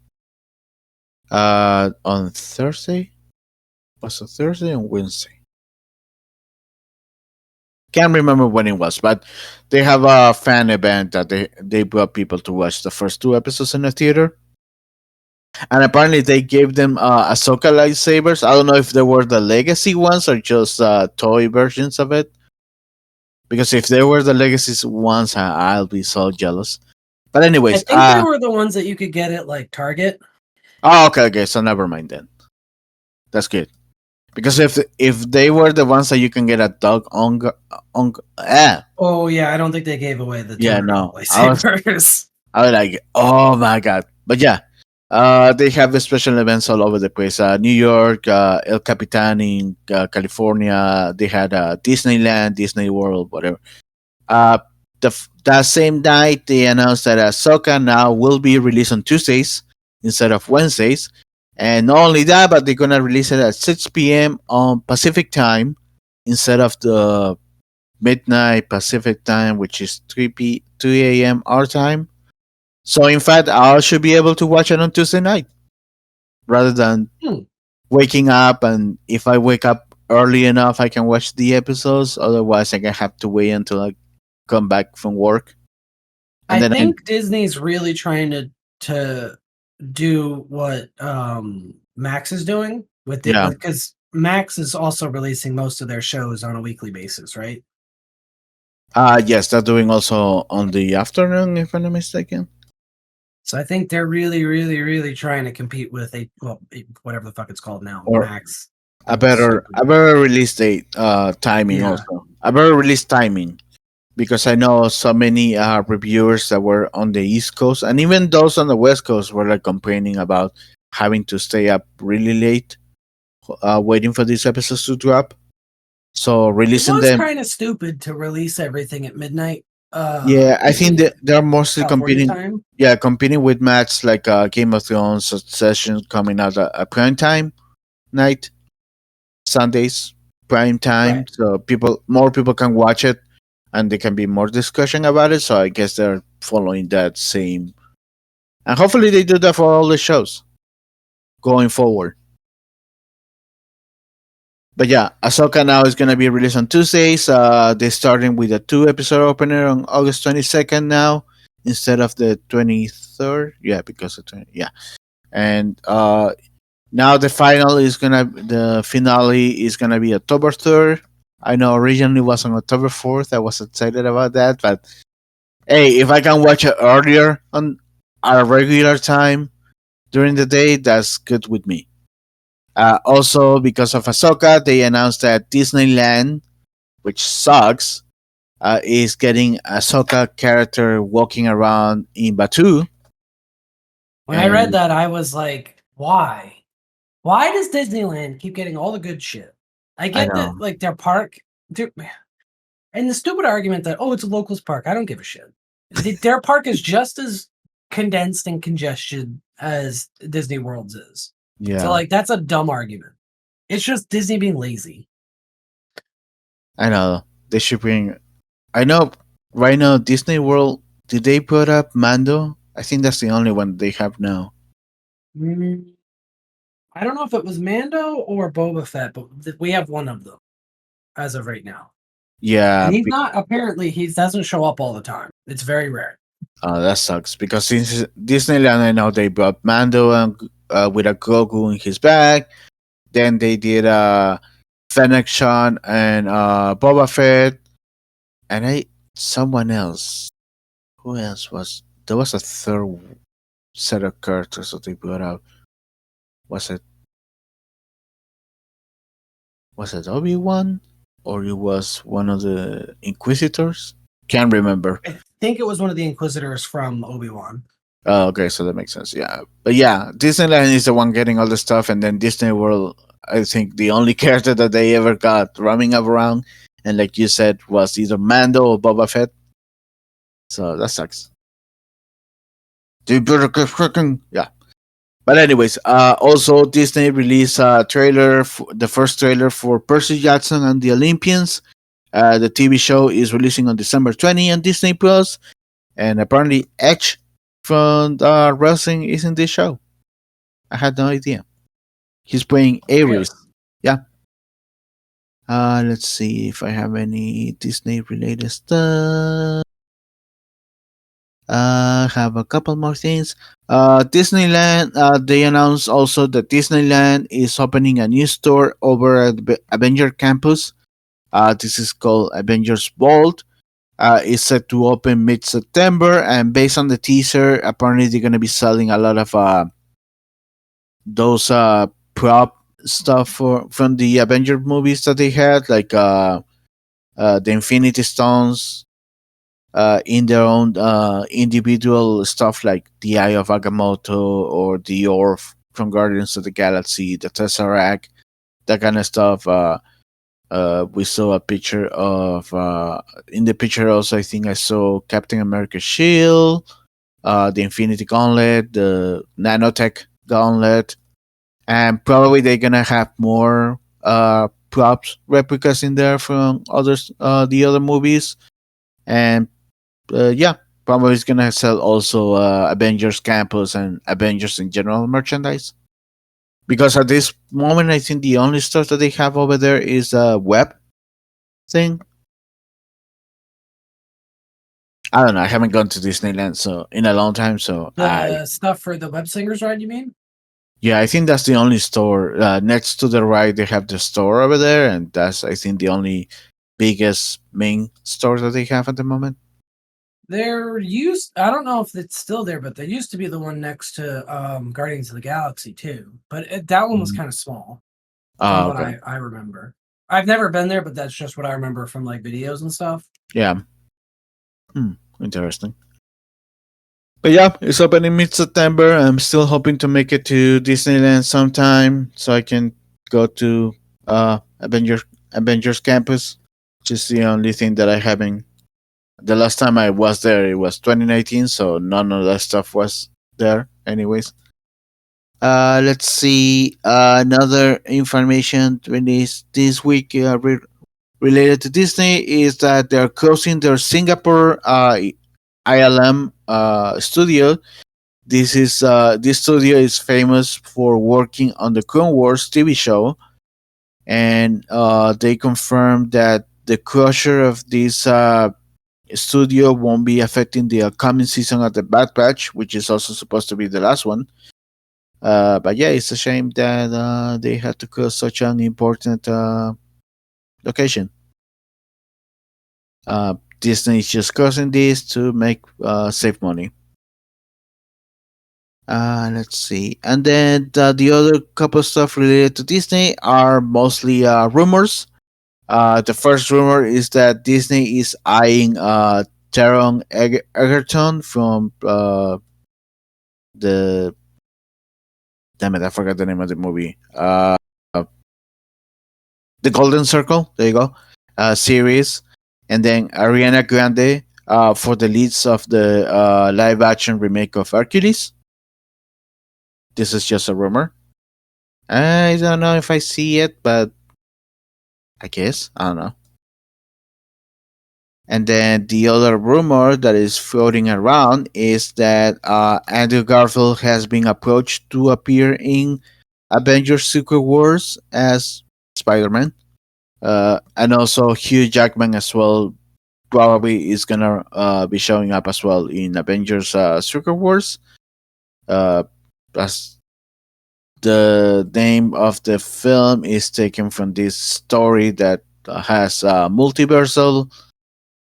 on Thursday. Was it Thursday and Wednesday? Can't remember when it was, but they have a fan event that they brought people to watch the first two episodes in the theater. And apparently they gave them Ahsoka lightsabers. I don't know if they were the legacy ones or just toy versions of it. Because if they were the legacy ones, I'll be so jealous. But I anyways, think they were the ones that you could get at like Target. oh, okay, so never mind then. That's good. Because if they were the ones that you can get at Dog on Oh yeah, I don't think they gave away the yeah, $200 no, lightsabers. I was like, oh my god. But yeah, they have the special events all over the place. New York, El Capitan in California. They had Disneyland, Disney World, whatever. Uh, that same night, they announced that Ahsoka now will be released on Tuesdays instead of Wednesdays. And not only that, but they're gonna release it at 6 p.m. on Pacific time instead of the midnight Pacific time, which is 3 a.m. our time. So in fact, I should be able to watch it on Tuesday night rather than waking up. And if I wake up early enough, I can watch the episodes. Otherwise, I can have to wait until I come back from work. And I then think Disney's really trying to do what Max is doing with it yeah, because Max is also releasing most of their shows on a weekly basis, right? yes, they're doing also on the afternoon, if I'm not mistaken. So I think they're really, really, really trying to compete with whatever the fuck it's called now, Or Max. a better release date, timing Yeah. also. A better release timing because I know so many reviewers that were on the East Coast and even those on the West Coast were like complaining about having to stay up really late, waiting for these episodes to drop. So It releasing was them, kind of stupid to release everything at midnight. yeah, I think that they're mostly California competing. time. Yeah, competing with matches like Game of Thrones, Succession coming out at prime time night, Sundays, prime time, Right. so more people can watch it, and there can be more discussion about it. So I guess they're following that same, and hopefully they do that for all the shows going forward. But yeah, Ahsoka now is gonna be released on Tuesdays. They're starting with a 2 episode opener on August 22nd now instead of the 23rd. Yeah, because of 20. Yeah, and now the finale is gonna be October 3rd. I know originally it was on October 4th. I was excited about that, but hey, if I can watch it earlier on at a regular time during the day, that's good with me. Also, because of Ahsoka, they announced that Disneyland, which sucks, is getting Ahsoka character walking around in Batu. When I read And that, I was like, why? Why does Disneyland keep getting all the good shit? I I get know, that, like, their park, and the stupid argument that, oh, it's a locals park. I don't give a shit. Their park is just as condensed and congested as Disney World's is. So, yeah, like, that's a dumb argument. It's just Disney being lazy. I know. They should bring. I know right now Disney World. Did they put up Mando? I think that's the only one they have now. Mm, I don't know if it was Mando or Boba Fett, but we have one of them as of right now. Yeah, And he's not, apparently, he doesn't show up all the time. It's very rare. that sucks because since Disneyland, I know they brought Mando and with a Grogu in his bag. Then they did Fennec Shan and Boba Fett, and someone else. Who else was there? Was a third set of characters that they brought out. Was it Obi-Wan or it was one of the Inquisitors? Can't remember. I think it was one of the Inquisitors from Obi-Wan. Oh, okay, so that makes sense. Yeah, but yeah, Disneyland is the one getting all the stuff, and then Disney World. I think the only character that they ever got roaming around, and like you said, was either Mando or Boba Fett. So that sucks. They better get freaking yeah. But anyways, also Disney released a trailer, the first trailer for Percy Jackson and the Olympians. The TV show is releasing on December 20 on Disney Plus, and apparently Edge from wrestling is in this show. I had no idea. He's playing Really? Ares. Yeah. Let's see if I have any Disney related stuff. Have a couple more things. Disneyland. They announced also that Disneyland is opening a new store over at Avenger Campus. This is called Avengers Vault. It's set to open mid-September, and based on the teaser, apparently they're gonna be selling a lot of those prop stuff from the Avenger movies that they had, like the Infinity Stones, in their own individual stuff, like the Eye of Agamotto or the Orb from Guardians of the Galaxy, the Tesseract, that kind of stuff. We saw a picture of in the picture also. I think I saw Captain America's shield, the Infinity Gauntlet, the Nanotech Gauntlet, and probably they're gonna have more props replicas in there from others, the other movies, and yeah, probably it's gonna sell also Avengers Campus and Avengers in general merchandise. Because at this moment, I think the only stuff that they have over there is a web thing. I don't know. I haven't gone to Disneyland so in a long time, so I The stuff for the web slingers ride, you mean? yeah, I think that's the only store next to the right. They have the store over there, and that's I think the only biggest main store that they have at the moment. I don't know if it's still there, but there used to be the one next to Guardians of the Galaxy too. But that one was Mhm. kind of small from what Okay. I remember. I've never been there, but that's just what I remember from like videos and stuff. Yeah. Interesting. But yeah, it's opening mid September. I'm still hoping to make it to Disneyland sometime so I can go to Avengers Campus. Which is the only thing that I haven't. The last time I was there, it was 2019, so none of that stuff was there. Anyways, let's see. Another information released this week related to Disney is that they're closing their Singapore ILM studio. This studio is famous for working on the Clone Wars TV show, and they confirmed that the closure of this studio won't be affecting the upcoming season of the Bad Batch, which is also supposed to be the last one. But yeah, it's a shame that they had to close such an important location. Disney is just closing this to make save money. Let's see. And then the other couple of stuff related to Disney are mostly rumors. The first rumor is that Disney is eyeing Taron Egerton from the. Damn it, I forgot the name of the movie. The Golden Circle. There you go. Series. And then Ariana Grande for the leads of the live action remake of Hercules. This is just a rumor. I don't know if I see it, but I guess. I don't know. And then the other rumor that is floating around is that Andrew Garfield has been approached to appear in Avengers Secret Wars as Spider Man. And also Hugh Jackman as well probably is gonna be showing up as well in Avengers Secret Wars. As the name of the film is taken from this story that has multiversal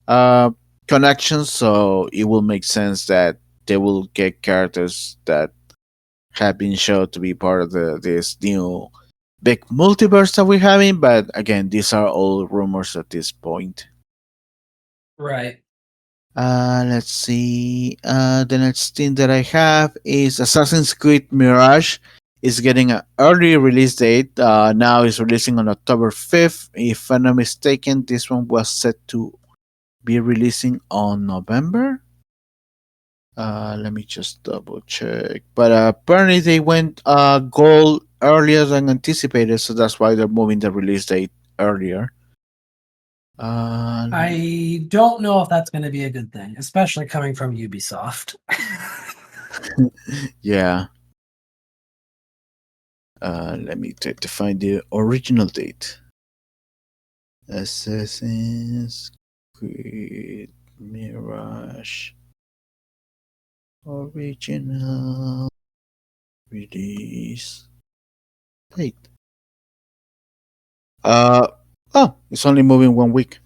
uh, connections, so it will make sense that they will get characters that have been shown to be part of this new big multiverse that we're having. But again, these are all rumors at this point. Right. Let's see. The next thing that I have is Assassin's Creed Mirage is getting an early release date. Now it's releasing on October 5th. If I'm not mistaken, this one was set to be releasing on November. Let me just double check. But apparently they went gold earlier than anticipated, so that's why they're moving the release date earlier. Let me. I don't know if that's going to be a good thing, especially coming from Ubisoft. Yeah. Let me try to find the original date. Assassin's Creed Mirage original release date. Uh it's only moving 1 week.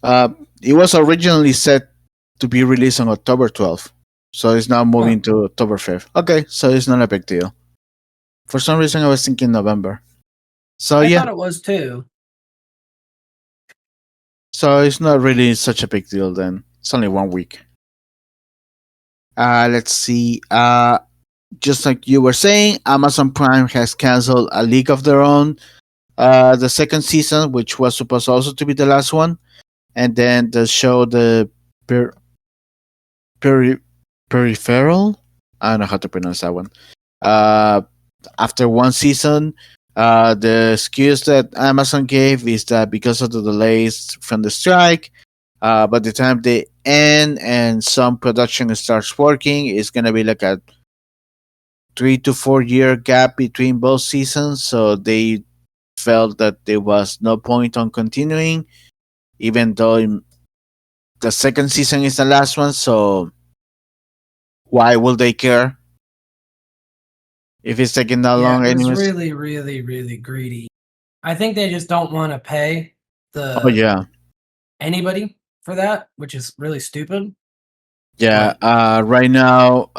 Uh, it was originally set to be released on October 12th, so it's now Huh. moving to October 5th. Okay, so it's not a big deal. For some reason, I was thinking November. So I yeah, thought it was too. so it's not really such a big deal then. It's only 1 week. Let's see. Just like you were saying, Amazon Prime has canceled A League of Their Own, the second season, which was supposed also to be the last one, and then the show the per- peri- peripheral. I don't know how to pronounce that one. Uh, After one season, the excuse that Amazon gave is that because of the delays from the strike, by the time they end and some production starts working, it's gonna be like a 3 to 4 year gap between both seasons. So they felt that there was no point on continuing, even though the second season is the last one. So why will they care if it's taking that Yeah, long, it was anyways? really, really, really greedy. I think they just don't want to pay Oh the yeah, anybody for that, which is really stupid. yeah. But Right now,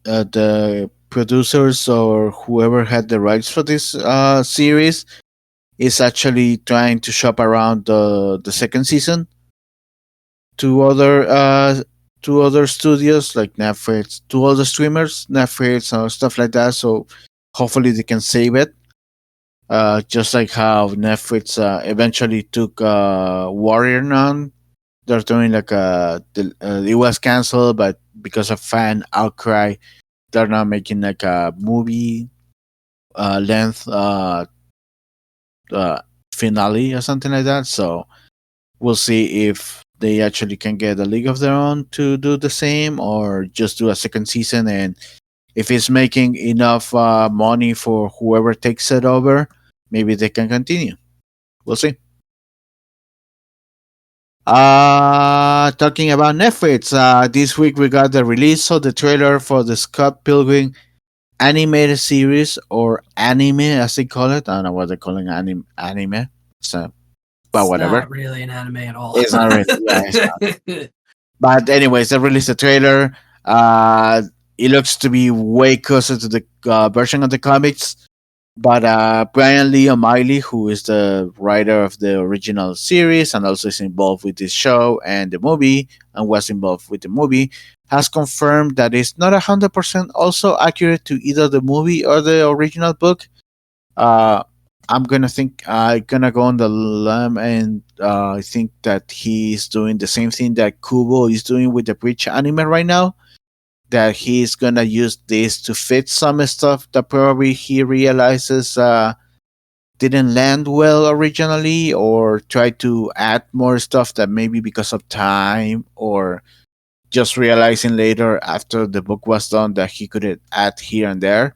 the producers or whoever had the rights for this series is actually trying to shop around the second season to other studios like Netflix, to other streamers, Netflix or stuff like that. So hopefully they can save it. Just like how Netflix eventually took Warrior Nun. They're doing like it was canceled, but because of fan outcry, they're now making like a movie length uh, finale or something like that. So we'll see if they actually can get a league of their own to do the same, or just do a second season. And if it's making enough money for whoever takes it over, maybe they can continue. We'll see. Talking about Netflix, this week we got the release of the trailer for the Scott Pilgrim animated series, or anime as they call it. I don't know what they're calling anime. So, but it's whatever. not really an anime at all. It's not really. Yeah, it's not. But anyways, they released the trailer. Uh, it looks to be way closer to the version of the comics. But Brian Lee O'Malley, who is the writer of the original series and also is involved with this show and the movie, and was involved with the movie, has confirmed that it's not 100% also accurate to either the movie or the original book. Uh, I'm gonna go on the limb, and I think that he's doing the same thing that Kubo is doing with the Breach anime right now. That he's gonna use this to fit some stuff that probably he realizes didn't land well originally, or try to add more stuff that maybe because of time, or just realizing later after the book was done that he could add here and there.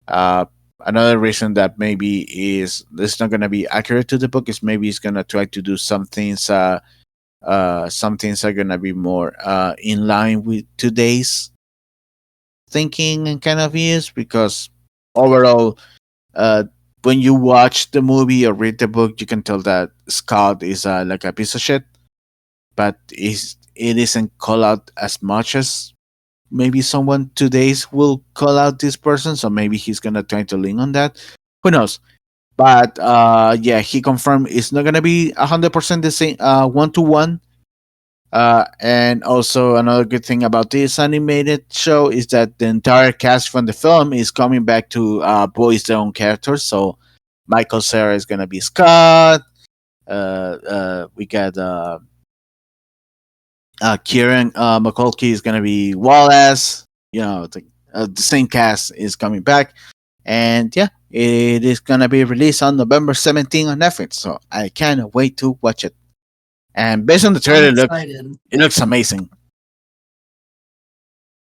Uh, Another reason that maybe is it's not gonna be accurate to the book is maybe he's gonna try to do some things. Some things are gonna be more in line with today's thinking and kind of views, because overall, uh, when you watch the movie or read the book, you can tell that Scott is like a piece of shit, but it isn't called out as much as maybe someone today's will call out this person. So maybe he's gonna try to lean on that. Who knows? But yeah, he confirmed it's not gonna be 100% the same, 1 to 1. And also another good thing about this animated show is that the entire cast from the film is coming back to voice their own characters. So Michael Cera is gonna be Scott. We got Kieran McCulkey is gonna be Wallace. You know, the same cast is coming back, and yeah, it is gonna be released on November 17th on Netflix. So I can't wait to watch it. And based on the I'm trailer, excited. it looks amazing.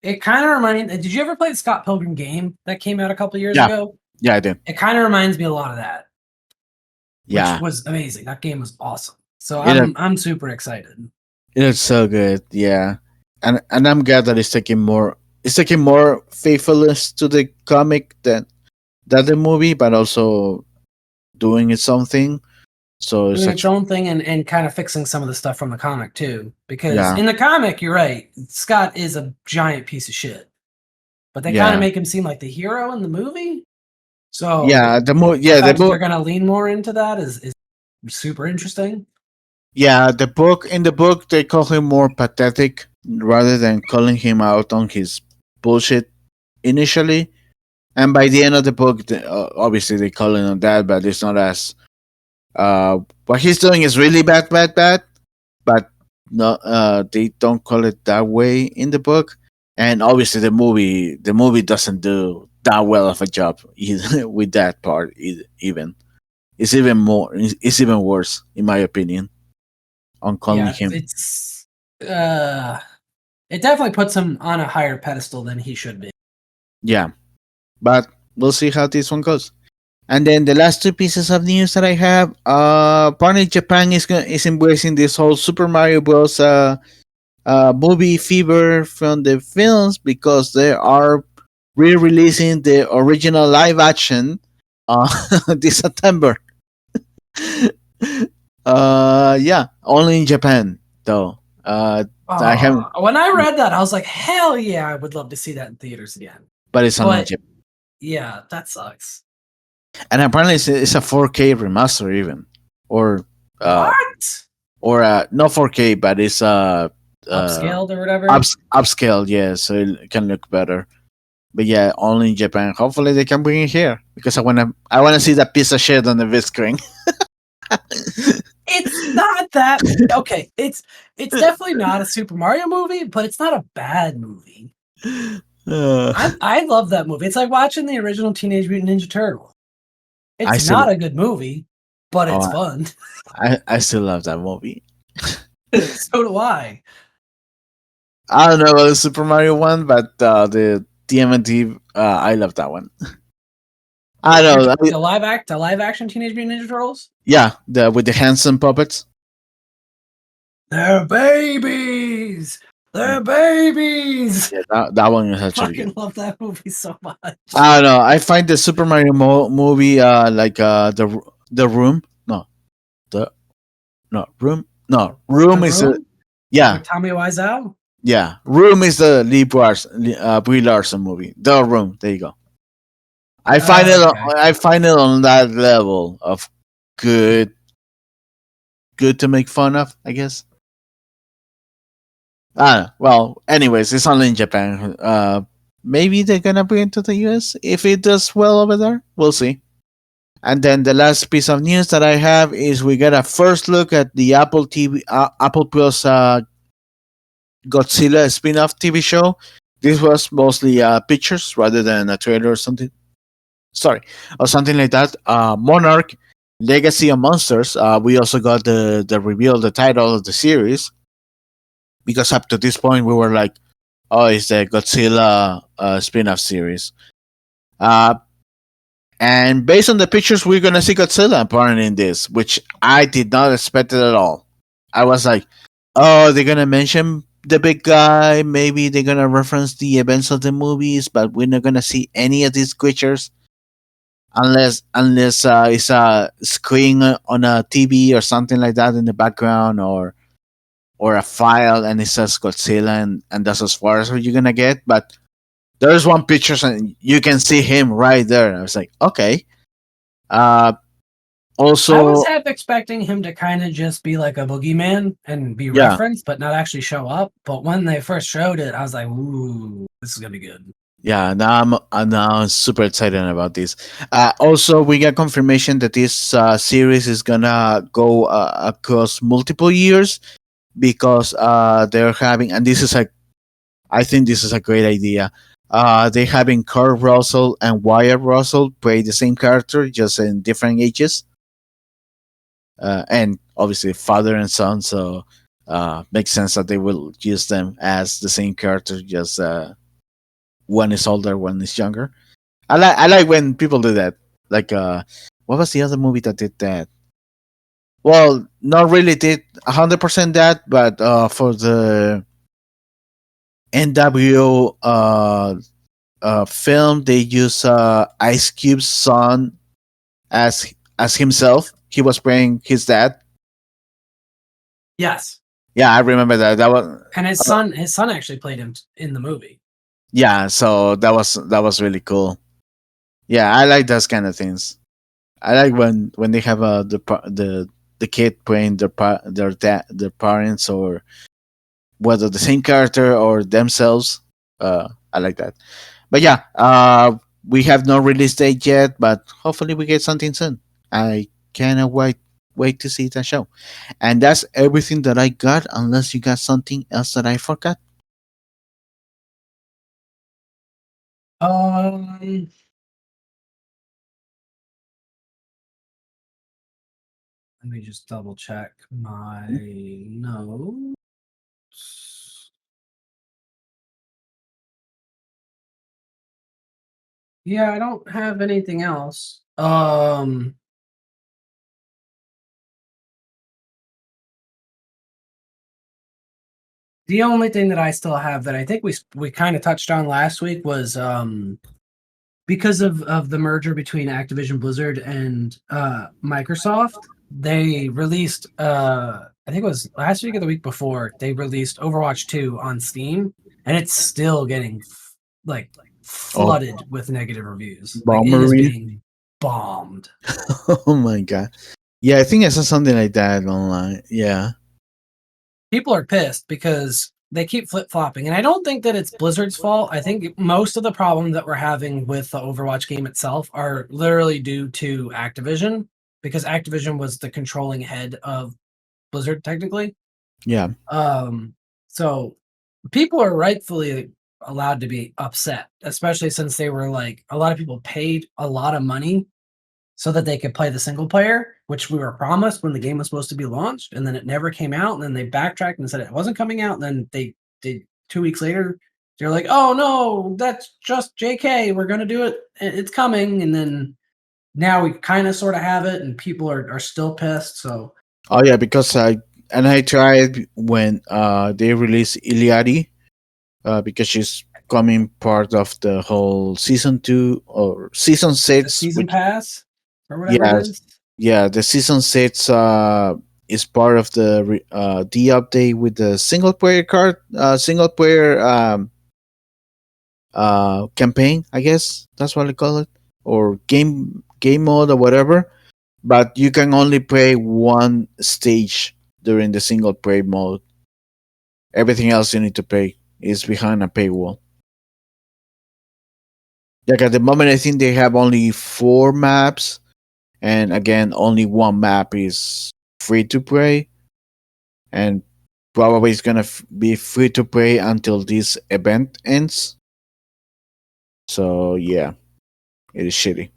It kind of reminds. Did you ever play the Scott Pilgrim game that came out a couple years Yeah. ago? Yeah, I did. It kind of reminds me a lot of that, which Yeah, was amazing. That game was awesome. So it look- I'm super excited. it looks so good. Yeah, and I'm glad that it's taking more faithfulness to the comic than the movie, but also doing its own thing. So it's Doing its actually own thing and kind of fixing some of the stuff from the comic too. Because yeah, in the comic, you're right, Scott is a giant piece of shit. But they kind yeah, of make him seem like the hero in the movie. So yeah. the fact that they're gonna lean more into that is super interesting. Yeah, the book in the book they call him more pathetic rather than calling him out on his bullshit initially. And by the end of the book, obviously they call him on that, but it's not as what he's doing is really bad, bad, bad. But no, they don't call it that way in the book. And obviously the movie doesn't do that well of a job either with that part. Even it's even worse in my opinion on calling Yeah, him. it's it definitely puts him on a higher pedestal than he should be. Yeah, but we'll see how this one goes. And then the last two pieces of news that I have, apparently Japan is embracing this whole Super Mario Bros. Movie fever from the films because they are re-releasing the original live action uh, this September. Yeah, only in Japan though. I haven't, When I read that, I was like, hell yeah, I would love to see that in theaters again. but it's only in But Japan. yeah, that sucks. And apparently it's a 4K remaster even, or What? not 4K, but it's Upscaled or whatever? upscale. Yeah, so it can look better. But yeah, only in Japan. Hopefully they can bring it here because I wanna see that piece of shit on the big screen. It's not that okay. It's definitely not a Super Mario movie, but it's not a bad movie. I love that movie. It's like watching the original Teenage Mutant Ninja Turtle. It's not a good movie, but it's fun. I still love that movie. So do I. I don't know about the Super Mario one, but the TMNT, I love that one. I don't know. The live action Teenage Mutant Ninja Turtles? Yeah, with the handsome puppets. They're babies. They're babies. Yeah, that one is I actually fucking good. love that movie so much. I don't know. I find the Super Mario movie like the room. Room The is Room? yeah, With Tommy Wiseau? yeah. Room is the Brie Larson movie. The Room. There you go. I find Okay. I find it on that level of good to make fun of, I guess. Well, anyways, it's only in Japan. Maybe they're gonna bring it to the US if it does well over there. We'll see. And then the last piece of news that I have is we get a first look at the Apple Plus Godzilla spin-off TV show. This was mostly pictures rather than a trailer or something. Sorry, or something like that. Monarch, Legacy of Monsters. We also got the reveal, the title of the series, because up to this point we were like, oh, it's the Godzilla spin-off series. And based on the pictures, we're gonna see Godzilla apparently in this, which I did not expect it at all. I was like, oh, they're gonna mention the big guy. Maybe they're gonna reference the events of the movies, but we're not gonna see any of these creatures unless it's a screen on a TV or something like that in the background, or a file and it says Godzilla, and that's as far as you're gonna get. But there's one picture and you can see him right there. I was like, okay. Also, I was half expecting him to kind of just be like a boogeyman and be referenced, but not actually show up. But when they first showed it, I was like, ooh, this is gonna be good. Yeah, now I'm super excited about this. Also, we got confirmation that this series is gonna go across multiple years. because they're having, and this is a, I think this is a great idea. They're having Kurt Russell and Wyatt Russell play the same character, just in different ages, and obviously father and son. So makes sense that they will use them as the same character, just one is older, one is younger. I like when people do that. Like what was the other movie that did that? Well, not really did 100% that, but for the NWO film, they use Ice Cube's son as himself. He was playing his dad. Yes, Yeah, I remember that. That was and his son actually played him in the movie. yeah. So that was really cool. Yeah, I like those kind of things. I like when they have the kid playing their dad, their parents, or whether the same character or themselves. I like that. But yeah, we have no release date yet, but hopefully we get something soon. I cannot wait to see that show. And that's everything that I got, unless you got something else that I forgot. Um, Let me just double check my notes. Yeah, I don't have anything else. The only thing that I still have that I think we kind of touched on last week was because of the merger between Activision Blizzard and Microsoft, they released I think it was last week or the week before, they released Overwatch 2 on Steam, and it's still getting like Oh, flooded with negative reviews. Like it is Bomberine. being bombed. Oh my god. Yeah, I think I saw something like that online. Yeah. People are pissed because they keep flip-flopping, and I don't think that it's Blizzard's fault. I think most of the problems that we're having with the Overwatch game itself are literally due to Activision, because Activision was the controlling head of Blizzard technically. Yeah. So people are rightfully allowed to be upset, especially since they were like a lot of people paid a lot of money so that they could play the single player, which we were promised when the game was supposed to be launched, and then it never came out, and then they backtracked and said it wasn't coming out, and then they did 2 weeks later. They're like, "Oh no, that's just JK. We're gonna do it. It's coming." And then now we kind of sort of have it, and people are still pissed. So Oh yeah, because I tried when they released Iliadi, because she's coming part of the whole season 2 or season 6, the season which pass or whatever it yeah, is. yeah, the season 6 is part of the update with the single player campaign, I guess that's what I call it, or game mode or whatever. But you can only play one stage during the single player mode. Everything else you need to pay is behind a paywall. Like at the moment, I think they have only 4 maps, and again, only one map is free to play, and probably it's gonna be free to play until this event ends. So yeah, it is shitty.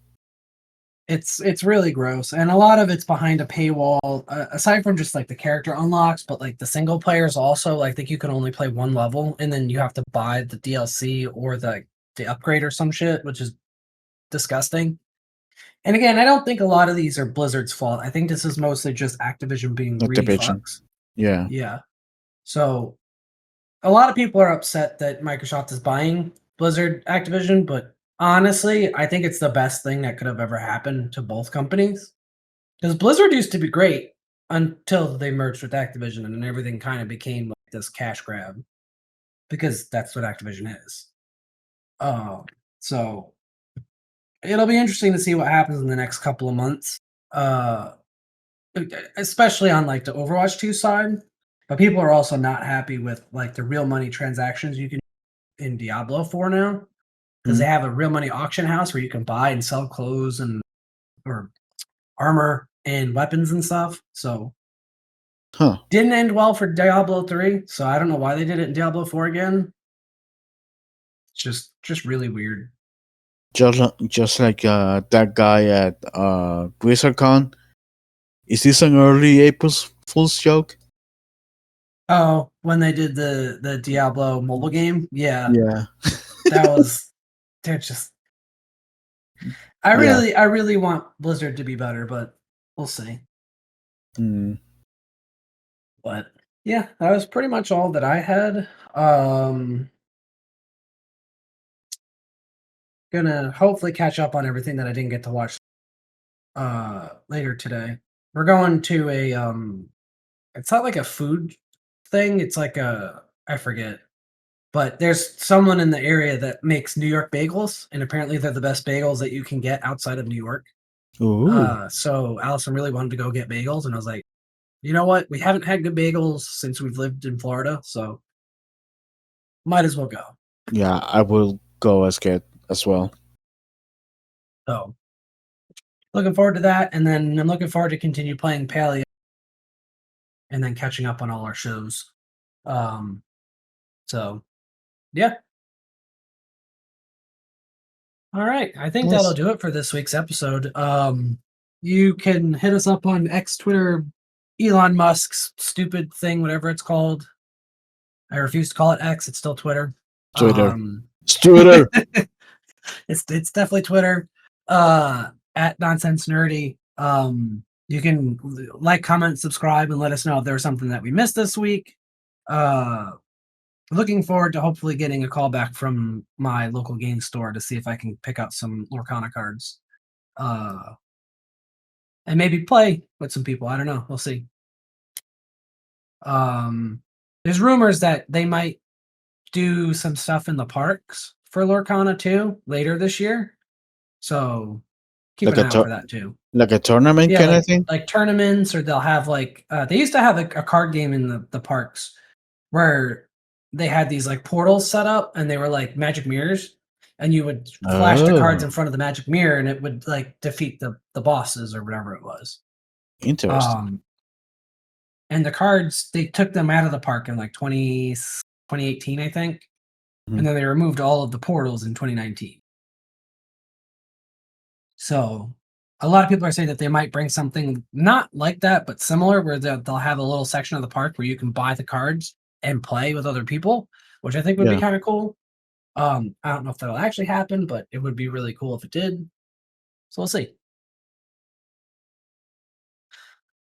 It's really gross, and a lot of it's behind a paywall. Aside from just like the character unlocks, but like the single players also, like, I think you can only play one level, and then you have to buy the DLC or the upgrade or some shit, which is disgusting. And again, I don't think a lot of these are Blizzard's fault. I think this is mostly just Activision being Not greedy division. fucks. Yeah. Yeah. So a lot of people are upset that Microsoft is buying Blizzard Activision, but honestly, I think it's the best thing that could have ever happened to both companies. Because Blizzard used to be great until they merged with Activision, and then everything kind of became like this cash grab because that's what Activision is. So it'll be interesting to see what happens in the next couple of months, uh, especially on like the Overwatch 2 side. But people are also not happy with like the real money transactions you can in Diablo 4 now, because Mhm. they have a real money auction house where you can buy and sell clothes and or armor and weapons and stuff. So Huh. Didn't end well for Diablo 3, so I don't know why they did it in Diablo 4 again. It's just really weird. Just like that guy at WizardCon. Is this an early April Fool's joke? Oh, when they did the Diablo mobile game, yeah, Yeah. that was they're just. Yeah. I really want Blizzard to be better, but we'll see. Mm. But yeah, that was pretty much all that I had. Gonna hopefully catch up on everything that I didn't get to watch later today. We're going to a it's not like a food thing, it's like a I forget. But there's someone in the area that makes New York bagels, and apparently they're the best bagels that you can get outside of New York. Ooh. So Allison really wanted to go get bagels, and I was like, you know what? We haven't had good bagels since we've lived in Florida, so might as well go. Yeah, I will go as well. So looking forward to that, and then I'm looking forward to continue playing Paleo and then catching up on all our shows. Um, so yeah. All right. I think that'll Nice. do it for this week's episode. You can hit us up on X, Twitter, Elon Musk's stupid thing, whatever it's called. I refuse to call it X. It's still Twitter. Twitter. Um, It's Twitter. it's definitely Twitter. At Nonsense Nerdy. You can like, comment, subscribe, and let us know if there was something that we missed this week. Uh, Looking forward to hopefully getting a call back from my local game store to see if I can pick out some Lorcana cards. Uh, and maybe play with some people. I don't know. We'll see. Um, there's rumors that they might do some stuff in the parks for Lorcana too later this year. So keep like an a eye out for that too. like a tournament Yeah, kind of thing. like tournaments, or they'll have like they used to have a card game in the parks where they had these like portals set up, and they were like magic mirrors, and you would flash the cards Oh, in front of the magic mirror, and it would like defeat the bosses or whatever it was. interesting. Um, and the cards, they took them out of the park in like 2018, I think, and Mhm. then they removed all of the portals in 2019. So a lot of people are saying that they might bring something not like that, but similar, where they'll have a little section of the park where you can buy the cards and play with other people, which I think would be Yeah, kind of cool. I don't know if that'll actually happen, but it would be really cool if it did. So we'll see.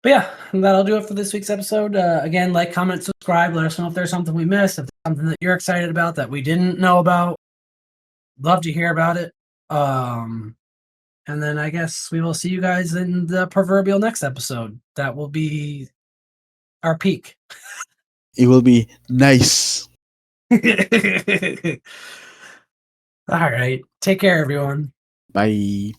But yeah, that'll do it for this week's episode. Again, like, comment, subscribe. Let us know if there's something we missed, if there's something that you're excited about that we didn't know about. Love to hear about it. And then I guess we will see you guys in the proverbial next episode. That will be our peak. it will be nice. All right. Take care, everyone. Bye.